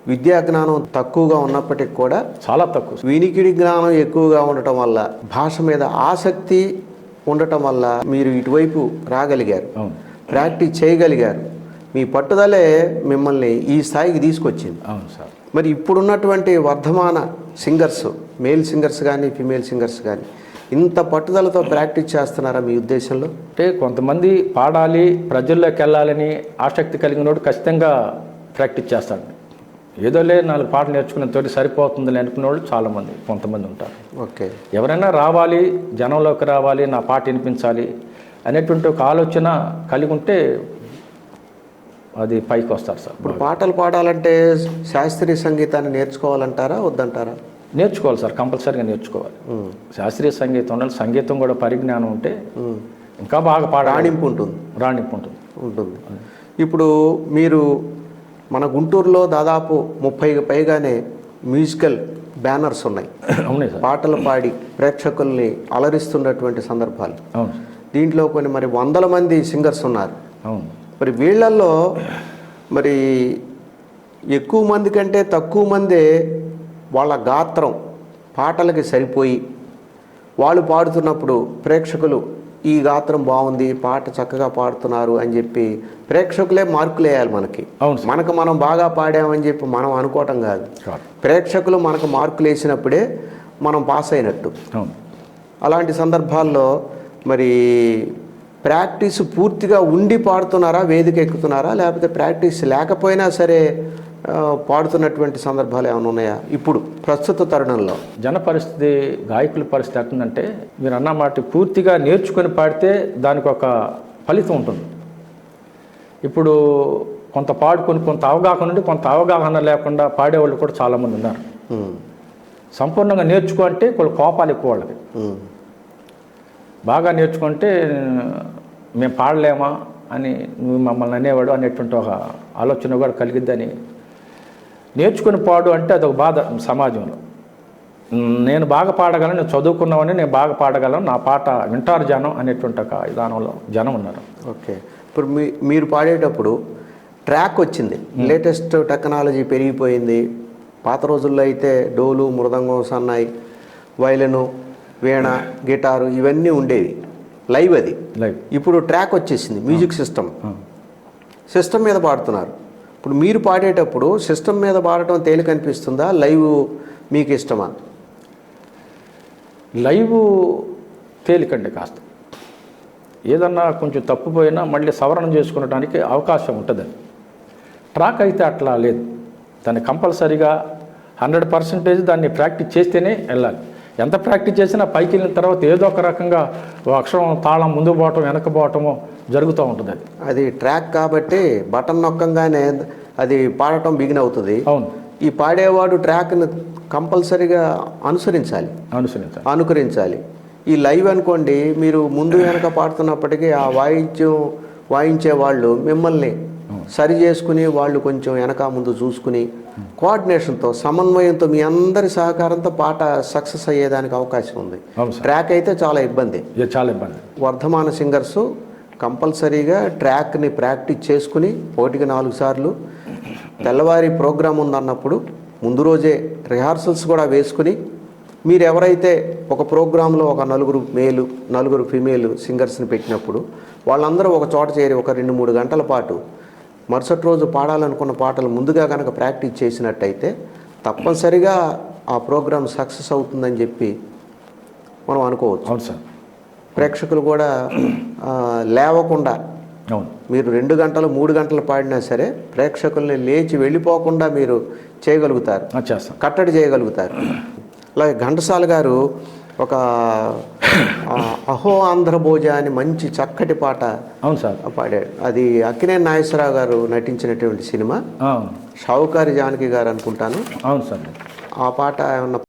విద్యా జ్ఞానం తక్కువగా ఉన్నప్పటికీ కూడా చాలా తక్కువ, వినికిడి జ్ఞానం ఎక్కువగా ఉండటం వల్ల, భాష మీద ఆసక్తి ఉండటం వల్ల మీరు ఇటువైపు రాగలిగారు, ప్రాక్టీస్ చేయగలిగారు. మీ పట్టుదలే మిమ్మల్ని ఈ స్థాయికి తీసుకొచ్చింది. అవును సార్. మరి ఇప్పుడున్నటువంటి వర్ధమాన సింగర్స్, మేల్ సింగర్స్ కానీ ఫిమేల్ సింగర్స్ కానీ ఇంత పట్టుదలతో ప్రాక్టీస్ చేస్తున్నారా మీ ఉద్దేశంలో? అంటే కొంతమంది పాడాలి, ప్రజల్లోకి వెళ్ళాలని ఆసక్తి కలిగినోడు ఖచ్చితంగా ప్రాక్టీస్ చేస్తాడు. ఏదోలే 4 పాటలు నేర్చుకున్న తోటి సరిపోతుందని అనుకునే వాళ్ళు చాలామంది, కొంతమంది ఉంటారు. ఓకే, ఎవరైనా రావాలి, జనంలోకి రావాలి, నా పాట వినిపించాలి అనేటువంటి ఒక ఆలోచన కలిగి ఉంటే అది పైకి వస్తారు సార్. ఇప్పుడు పాటలు పాడాలంటే శాస్త్రీయ సంగీతాన్ని నేర్చుకోవాలంటారా వద్దంటారా? నేర్చుకోవాలి సార్, కంపల్సరీగా నేర్చుకోవాలి. శాస్త్రీయ సంగీతం ఉండాలి, సంగీతం కూడా పరిజ్ఞానం ఉంటే ఇంకా బాగా రాణింపు ఉంటుంది. రాణింపు ఉంటుంది. ఇప్పుడు మీరు మన గుంటూరులో దాదాపు 30కి పైగానే మ్యూజికల్ బ్యానర్స్ ఉన్నాయి. అవునే సార్. పాటలు పాడి ప్రేక్షకుల్ని అలరిస్తున్నటువంటి సందర్భాలు. అవును. దీంట్లో కొన్ని మరి 100 మంది సింగర్స్ ఉన్నారు. అవును. మరి వీళ్ళల్లో మరి ఎక్కువ మంది కంటే తక్కువ మందే వాళ్ళ గాత్రం పాటలకి సరిపోయి వాళ్ళు పాడుతున్నప్పుడు ప్రేక్షకులు ఈ గాత్రం బాగుంది, పాట చక్కగా పాడుతున్నారు అని చెప్పి ప్రేక్షకులే మార్కులు వేయాలి మనకి. మనకు మనం బాగా పాడామని చెప్పి మనం అనుకోవటం కాదు, ప్రేక్షకులు మనకు మార్కులు వేసినప్పుడే మనం పాస్ అయినట్టు. అలాంటి సందర్భాల్లో మరి ప్రాక్టీస్ పూర్తిగా ఉండి పాడుతున్నారా, వేదిక ఎక్కుతున్నారా, లేకపోతే ప్రాక్టీస్ లేకపోయినా సరే పాడుతున్నటువంటి సందర్భాలు ఏమైనా ఉన్నాయా ఇప్పుడు ప్రస్తుత తరుణంలో? జన పరిస్థితి, గాయకుల పరిస్థితి ఎట్టుందంటే మీరు అన్నమాట పూర్తిగా నేర్చుకొని పాడితే దానికి ఒక ఫలితం ఉంటుంది. ఇప్పుడు కొంత పాడుకొని కొంత అవగాహన ఉండి కొంత అవగాహన లేకుండా పాడేవాళ్ళు కూడా చాలామంది ఉన్నారు. సంపూర్ణంగా నేర్చుకుంటే కొన్ని కోపాలు ఎక్కువ వాళ్ళకి. బాగా నేర్చుకుంటే మేము పాడలేమా అని నువ్వు మమ్మల్ని అనేవాడు అనేటువంటి ఒక ఆలోచన కూడా కలిగిద్దని. నేర్చుకుని పాడు అంటే అదొక బాధ సమాజంలో. నేను బాగా పాడగలను, నేను చదువుకున్నామని నేను బాగా పాడగలను, నా పాట వింటారు జనం అనేటువంటి ఒక విధానంలో జనం ఉన్నారు. ఓకే, ఇప్పుడు మీరు పాడేటప్పుడు ట్రాక్ వచ్చింది, లేటెస్ట్ టెక్నాలజీ పెరిగిపోయింది. పాత రోజుల్లో అయితే డోలు, మృదంగం, సన్నాయి, వైలెను, వీణ, గిటారు ఇవన్నీ ఉండేవి. లైవ్ అది లైవ్. ఇప్పుడు ట్రాక్ వచ్చేసింది, మ్యూజిక్ సిస్టమ్ మీద పాడుతున్నారు. ఇప్పుడు మీరు పాడేటప్పుడు సిస్టమ్ మీద పాడటం తేలిక అనిపిస్తుందా, లైవ్ మీకు ఇష్టమా? లైవ్ తేలికండి. కాస్త ఏదన్నా కొంచెం తప్పుపోయినా మళ్ళీ సవరణ చేసుకునడానికి అవకాశం ఉంటుంది. ట్రాక్ అయితే అట్లా లేదు, దాన్ని కంపల్సరీగా 100% దాన్ని ప్రాక్టీస్ చేస్తేనే వెళ్ళాలి. ఎంత ప్రాక్టీస్ చేసినా పైకి వెళ్ళిన తర్వాత ఏదో ఒక రకంగా అక్షరం తాళం ముందు పోవటం వెనక పోవటము జరుగుతూ ఉంటుంది. అది ట్రాక్ కాబట్టి బటన్ నొక్కంగానే అది పాడటం బిగిన్ అవుతుంది. అవును. ఈ పాడేవాడు ట్రాక్ను కంపల్సరీగా అనుకరించాలి. ఈ లైవ్ అనుకోండి, మీరు ముందు వెనక పాడుతున్నప్పటికీ ఆ వాయించే వాళ్ళు మిమ్మల్ని సరి చేసుకుని వాళ్ళు కొంచెం వెనక ముందు చూసుకుని కోఆర్డినేషన్తో, సమన్వయంతో, మీ అందరి సహకారంతో పాట సక్సెస్ అయ్యేదానికి అవకాశం ఉంది. ట్రాక్ అయితే చాలా ఇబ్బంది. వర్ధమాన సింగర్స్ కంపల్సరీగా ట్రాక్ని ప్రాక్టీస్ చేసుకుని 1కి 4 సార్లు తెల్లవారి ప్రోగ్రాం ఉందన్నప్పుడు ముందు రోజే రిహార్సల్స్ కూడా వేసుకుని, మీరు ఎవరైతే ఒక ప్రోగ్రాంలో ఒక 4 మేలు 4 ఫిమేల్ సింగర్స్ని పెట్టినప్పుడు వాళ్ళందరూ ఒక చోట చేరి ఒక 2-3 గంటల పాటు మరుసటి రోజు పాడాలనుకున్న పాటలు ముందుగా కనుక ప్రాక్టీస్ చేసినట్టయితే తప్పనిసరిగా ఆ ప్రోగ్రామ్ సక్సెస్ అవుతుందని చెప్పి మనం అనుకోవచ్చు. అవును సార్. ప్రేక్షకులు కూడా లేవకుండా, అవును, మీరు 2 గంటలు 3 గంటలు పాడినా సరే ప్రేక్షకుల్ని లేచి వెళ్ళిపోకుండా మీరు చేయగలుగుతారు, చేస్తాం, కట్టడి చేయగలుగుతారు. అలాగే ఘంటసాల గారు ఒక అహో ఆంధ్రభోజ అని మంచి చక్కటి పాట అవును సార్ పాడాడు. అది అక్కినేని నాగేశ్వరరావు గారు నటించినటువంటి సినిమా, షావుకారి జానకి గారు అనుకుంటాను. అవును సార్. ఆ పాట ఏమన్నా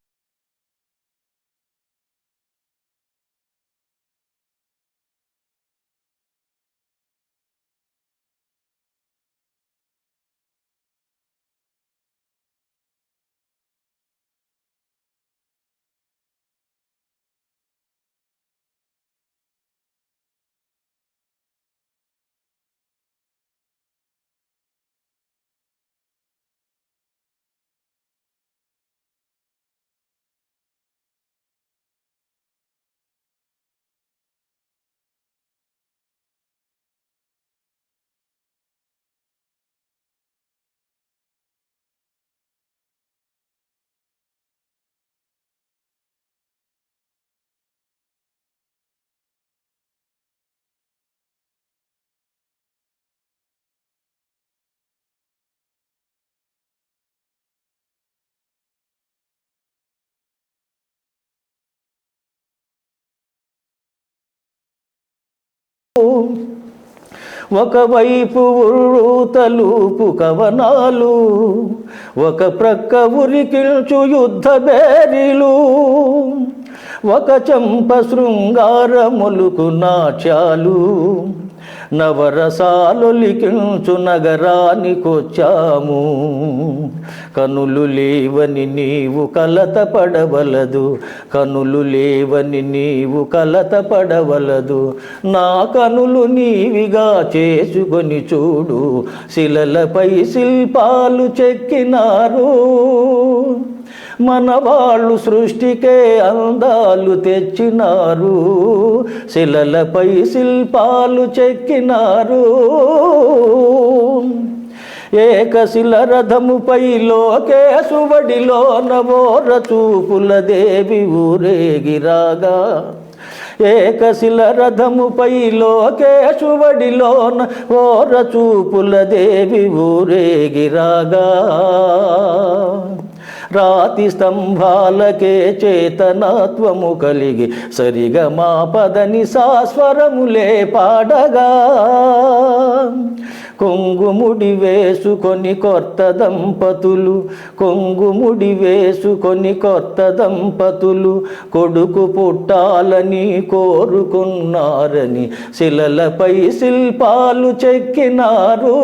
ఒకవైపు ఉర్రూతలూపు కవనాలు, ఒక ప్రక్క ఉరికిల్చు యుద్ధ బేరీలు, ఒక చెంప శృంగార మొలుకు నాట్యాలు, నవరసాలొలికించు నగరానికొచ్చాము. కనులు లేవని నీవు కలత పడవలదు, కనులు లేవని నీవు కలత పడవలదు, నా కనులు నీవిగా చేసుకొని చూడు. శిలలపై శిల్పాలు చెక్కినారు, మన వాళ్ళు సృష్టికే అందాలు తెచ్చినారు. శిలలపై శిల్పాలు చెక్కినారు, ఏకశిల రథముపై లోకేశువడిలో నవోర చూపుల దేవి ఊరేగిరాగా. ఏకశిల రథముపై లోకేశువడిలో నవోర చూపుల దేవి ఊరేగిరాగా. రాతి స్తంభాలకే చేతనత్వము కలిగి సరిగమా పదని సాస్వరములే పాడగా. కొంగుముడి వేసుకొని కొత్త దంపతులు, కొంగుముడి వేసుకొని కొత్త దంపతులు, కొడుకు పుట్టాలని కోరుకున్నారని శిలలపై శిల్పాలు చెక్కినారు.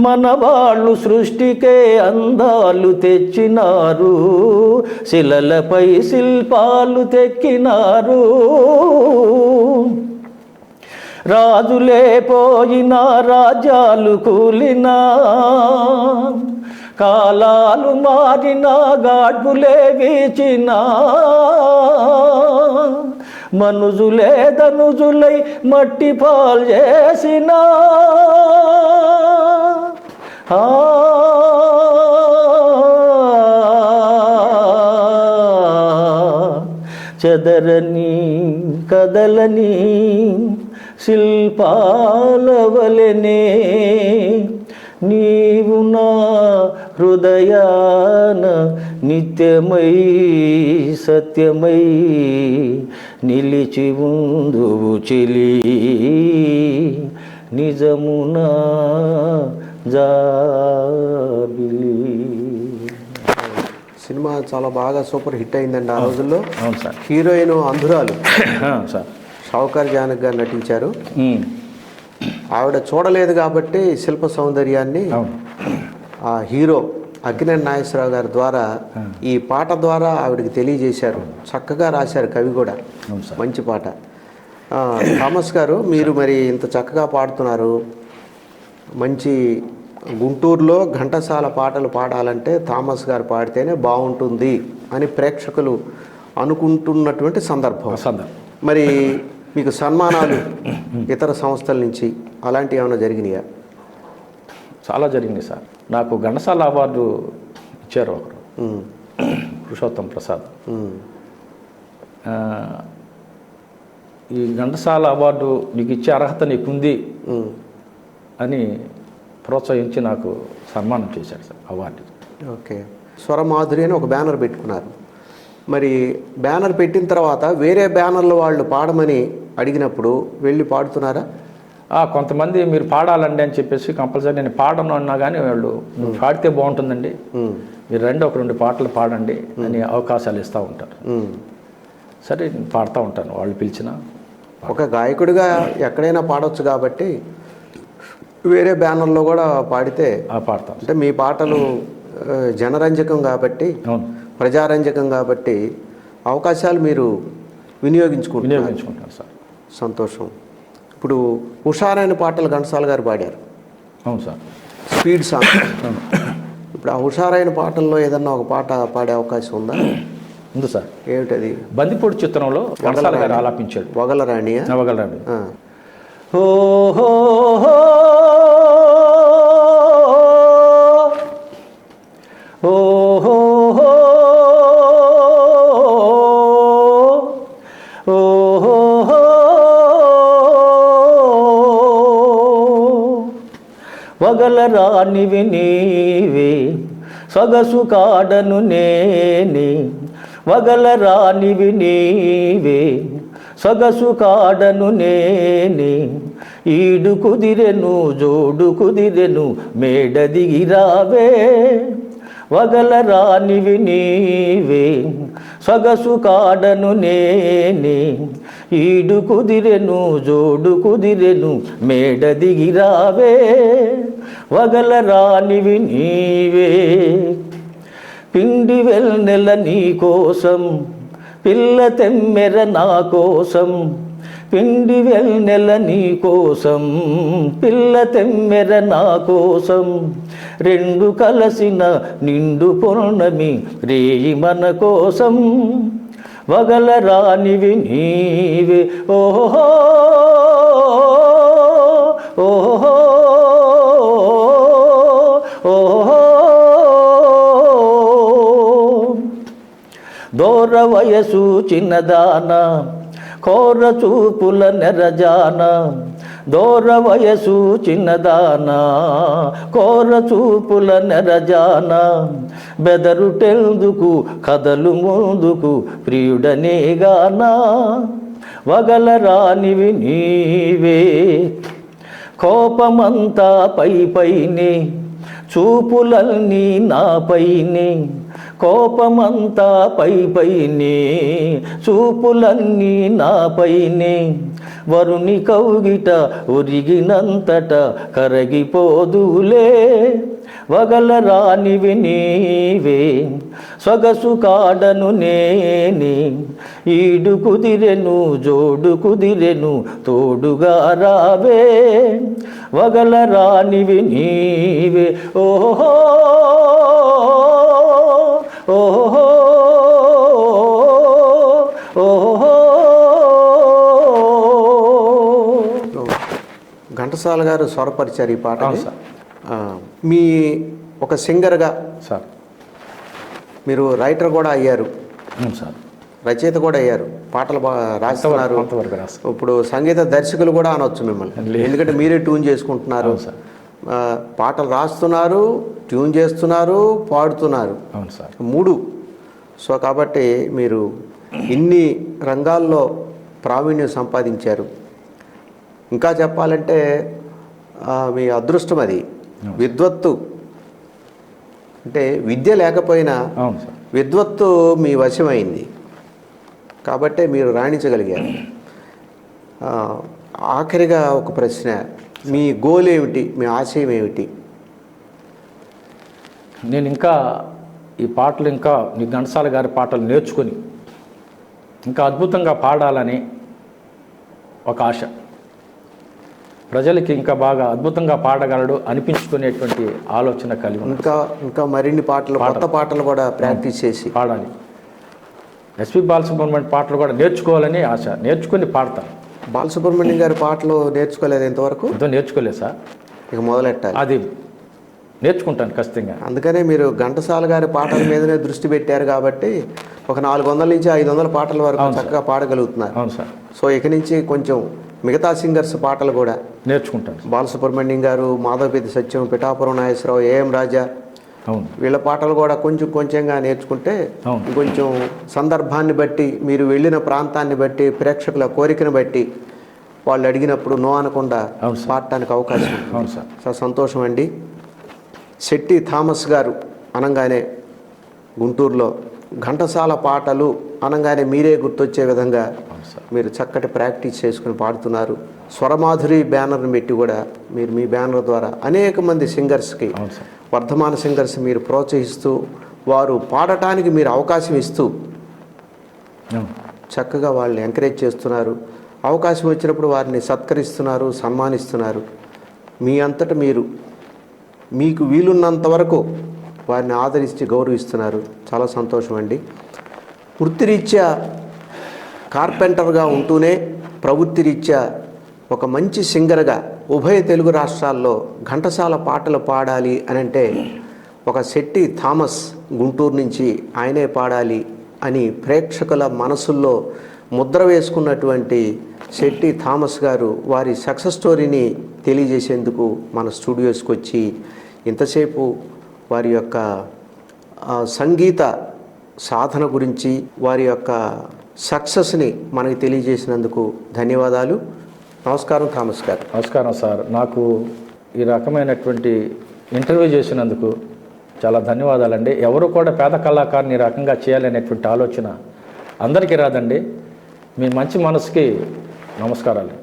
మన వాళ్ళు సృష్టికే అందాలు తెచ్చినారు, శిలలపై శిల్పాలు తెక్కినారు. రాజులే పోయినా రాజ్యాలు కూలినా, కాలాలు మారినా గాడ్పులే వీచినా, మనుజులే ధనుజులై మట్టి పాలు చేసినా, చెదరని కదలని శిల్పాలవలెనే నీవు నా హృదయాన నిత్యమై సత్యమై నిలిచి ఉందువు చెలి నిజమునా జాబిలి. సినిమా చాలా బాగా సూపర్ హిట్ అయిందండి ఆ రోజుల్లో. అవును సార్. హీరోయిన్ అంధురాలు సార్ షావుకారి జానకి గారు నటించారు. ఆవిడ చూడలేదు కాబట్టి శిల్ప సౌందర్యాన్ని ఆ హీరో అక్కినేని నాగేశ్వరరావు గారి ద్వారా ఈ పాట ద్వారా ఆవిడకి తెలియజేశారు. చక్కగా రాశారు కవి కూడా, మంచి పాట. థామస్ గారు, మీరు మరి ఇంత చక్కగా పాడుతున్నారు. మంచి గుంటూరులో ఘంటసాల పాటలు పాడాలంటే థామస్ గారు పాడితేనే బాగుంటుంది అని ప్రేక్షకులు అనుకుంటున్నటువంటి సందర్భం. మరి మీకు సన్మానాలు ఇతర సంస్థల నుంచి అలాంటివి ఏమైనా జరిగినాయా? చాలా జరిగింది సార్. నాకు ఘంటసాల అవార్డు ఇచ్చారు ఒకరు, పురుషోత్తం ప్రసాద్. ఆ, ఈ ఘంటసాల అవార్డు నీకు ఇచ్చే అర్హత నీకుంది అని ప్రోత్సహించి నాకు సన్మానం చేశాడు సార్ అవార్డు. ఓకే. స్వరమాధురి అని ఒక బ్యానర్ పెట్టుకున్నారు. మరి బ్యానర్ పెట్టిన తర్వాత వేరే బ్యానర్లు వాళ్ళు పాడమని అడిగినప్పుడు వెళ్ళి పాడుతున్నారా? కొంతమంది మీరు పాడాలండి అని చెప్పేసి కంపల్సరీ నేను పాడను అన్నా కానీ వాళ్ళు నువ్వు పాడితే బాగుంటుందండి, మీరు రండి ఒక 2 పాటలు పాడండి అని అవకాశాలు ఇస్తూ ఉంటారు. సరే నేను పాడుతూ ఉంటాను వాళ్ళు పిలిచిన. ఒక గాయకుడిగా ఎక్కడైనా పాడవచ్చు కాబట్టి వేరే బ్యానర్లో కూడా పాడితే పాడతాను. అంటే మీ పాటలు జనరంజకం కాబట్టి, ప్రజారంజకం కాబట్టి అవకాశాలు మీరు వినియోగించుకుంటారు సార్. సంతోషం. ఇప్పుడు హుషారైన పాటలు ఘంటసాల గారు పాడారు. అవును సార్. Speed song. ఇప్పుడు ఆ హుషారైన పాటల్లో ఏదన్నా ఒక పాట పాడే అవకాశం ఉందా? ఉంది సార్. ఏమిటది? బందిపోటు చిత్రంలో ఘంటసాల గారు ఆలాపించాడు. వగలరాణి. వగలరాణి. ఓ వగలరానివి నీవే సొగసు కాడను నేనే, వగలరానివి నీవే సొగసు కాడను నేనే, ఈడు కుదిరెను జోడు కుదిరెను మేడ దిగిరావే, వగలరానివి నీవే సొగసు కాడను నేనే, ఈడు కుదిరెను జోడు కుదిరెను మేడ దిగిరావే, వగలరానివి నీవే. పిండి వెన్నెల నీ కోసం పిల్ల తెమ్మెర నా కోసం, పిండి వెన్నెల నీ కోసం పిల్ల తెమ్మెర నా కోసం, 2 కలసిన నిండు పౌర్ణమి రేయి మన కోసం, వగలరానివి నీవే. ఓహో ఓహో ఓహో దూర వయసు చిన్నదాన కోర చూపుల నెరజాన, దూర వయసు చిన్నదాన కోర చూపుల నెరజాన, బెదరుటెందుకు కదలు ముందుకు ప్రియుడనేగానా, వగలరానివి నీవే. కోపమంతా పై పైనే చూపులన్నీ నాపైనే, కోపమంతా పై పైనే చూపులన్నీ నాపైనే, వరుని కౌగిట ఒరిగినంతట కరగిపోదులే, వగలరానివి నీవే సొగసు కాడను నేనే, ఈడు కుదిరెను జోడు కుదిరెను తోడుగా రావే, వగలరానివి నీవే. ఓహో ఓహో ఓహో. ఘంటసాల గారు స్వరపరిచారు ఈ పాట. మీ ఒక సింగర్గా సార్ మీరు రైటర్ కూడా అయ్యారు సార్, రచయిత కూడా అయ్యారు, పాటలు రాస్తున్నారు. ఇప్పుడు సంగీత దర్శకులు కూడా అనొచ్చు మిమ్మల్ని, ఎందుకంటే మీరే ట్యూన్ చేసుకుంటున్నారు, పాటలు రాస్తున్నారు, ట్యూన్ చేస్తున్నారు, పాడుతున్నారు. అవును సార్. 3. సో కాబట్టి మీరు ఇన్ని రంగాల్లో ప్రావీణ్యం సంపాదించారు. ఇంకా చెప్పాలంటే మీ అదృష్టం అది. విద్వత్తు అంటే విద్య లేకపోయినా విద్వత్తు మీ వశమైంది కాబట్టే మీరు రాణించగలిగారు. ఆఖరిగా ఒక ప్రశ్న, మీ గోల్ ఏమిటి, మీ ఆశయం ఏమిటి? నేను ఇంకా ఈ పాటలు ఇంకా మీ ఘంటసాల గారి పాటలు నేర్చుకొని ఇంకా అద్భుతంగా పాడాలని ఒక ఆశ. ప్రజలకి ఇంకా బాగా అద్భుతంగా పాడగలడు అనిపించుకునేటువంటి ఆలోచన కలిగి ఇంకా మరిన్ని పాటలు, కొత్త పాటలు కూడా ప్రాక్టీస్ చేసి పాడాలి. ఎస్పి బాలసుబ్రహ్మణ్యం పాటలు కూడా నేర్చుకోవాలని ఆశ. నేర్చుకుని పాడతాను. బాలసుబ్రహ్మణ్యం గారి పాటలు నేర్చుకోలేదు ఇంతవరకు? నేర్చుకోలేదు సార్. ఇక మొదలెట్టాలి. అది నేర్చుకుంటాను ఖచ్చితంగా. అందుకనే మీరు ఘంటసాల గారి పాటల మీదనే దృష్టి పెట్టారు కాబట్టి ఒక 400 నుంచి 500 పాటల వరకు చక్కగా పాడగలుగుతున్నారు. అవును సార్. సో ఇక నుంచి కొంచెం మిగతా సింగర్స్ పాటలు కూడా నేర్చుకుంటాను. బాలసుబ్రహ్మణ్యం గారు, మాధవపేది సత్యం, పిఠాపురం నాగేశ్వరరావు, ఏఎం రాజా, అవును, వీళ్ళ పాటలు కూడా కొంచెంగా నేర్చుకుంటే కొంచెం సందర్భాన్ని బట్టి, మీరు వెళ్ళిన ప్రాంతాన్ని బట్టి, ప్రేక్షకుల కోరికను బట్టి వాళ్ళు అడిగినప్పుడు నో అనకుండా పాడటానికి అవకాశం ఉంది. అవును సార్. చాలా సంతోషం అండి. శెట్టి థామస్ గారు అనగానే గుంటూరులో ఘంటసాల పాటలు అనగానే మీరే గుర్తొచ్చే విధంగా మీరు చక్కటి ప్రాక్టీస్ చేసుకుని పాడుతున్నారు. స్వరమాధురి బ్యానర్ని పెట్టి కూడా మీరు మీ బ్యానర్ ద్వారా అనేక మంది సింగర్స్కి, వర్ధమాన సింగర్స్ మీరు ప్రోత్సహిస్తూ, వారు పాడటానికి మీరు అవకాశం ఇస్తూ చక్కగా వాళ్ళని ఎంకరేజ్ చేస్తున్నారు. అవకాశం వచ్చినప్పుడు వారిని సత్కరిస్తున్నారు, సన్మానిస్తున్నారు. మీ అంతటా మీరు మీకు వీలున్నంత వరకు వారిని ఆదరించి గౌరవిస్తున్నారు. చాలా సంతోషం అండి. వృత్తిరీత్యా కార్పెంటర్గా ఉంటూనే ప్రవృత్తిరీత్యా ఒక మంచి సింగర్గా ఉభయ తెలుగు రాష్ట్రాల్లో ఘంటసాల పాటలు పాడాలి అని అంటే ఒక శెట్టి థామస్ గుంటూరు నుంచి ఆయనే పాడాలి అని ప్రేక్షకుల మనసుల్లో ముద్ర వేసుకున్నటువంటి శెట్టి థామస్ గారు వారి సక్సెస్ స్టోరీని తెలియజేసేందుకు మన స్టూడియోస్కి వచ్చి ఇంతసేపు వారి యొక్క సంగీత సాధన గురించి, వారి యొక్క సక్సెస్ని మనకి తెలియజేసినందుకు ధన్యవాదాలు. నమస్కారం థామస్ గారు. నమస్కారం సార్. నాకు ఈ రకమైనటువంటి ఇంటర్వ్యూ చేసినందుకు చాలా ధన్యవాదాలండి. ఎవరు కూడా పేద కళాకారుని ఈ రకంగా చేయాలనేటువంటి ఆలోచన అందరికీ రాదండి. మీ మంచి మనసుకి నమస్కారాలు.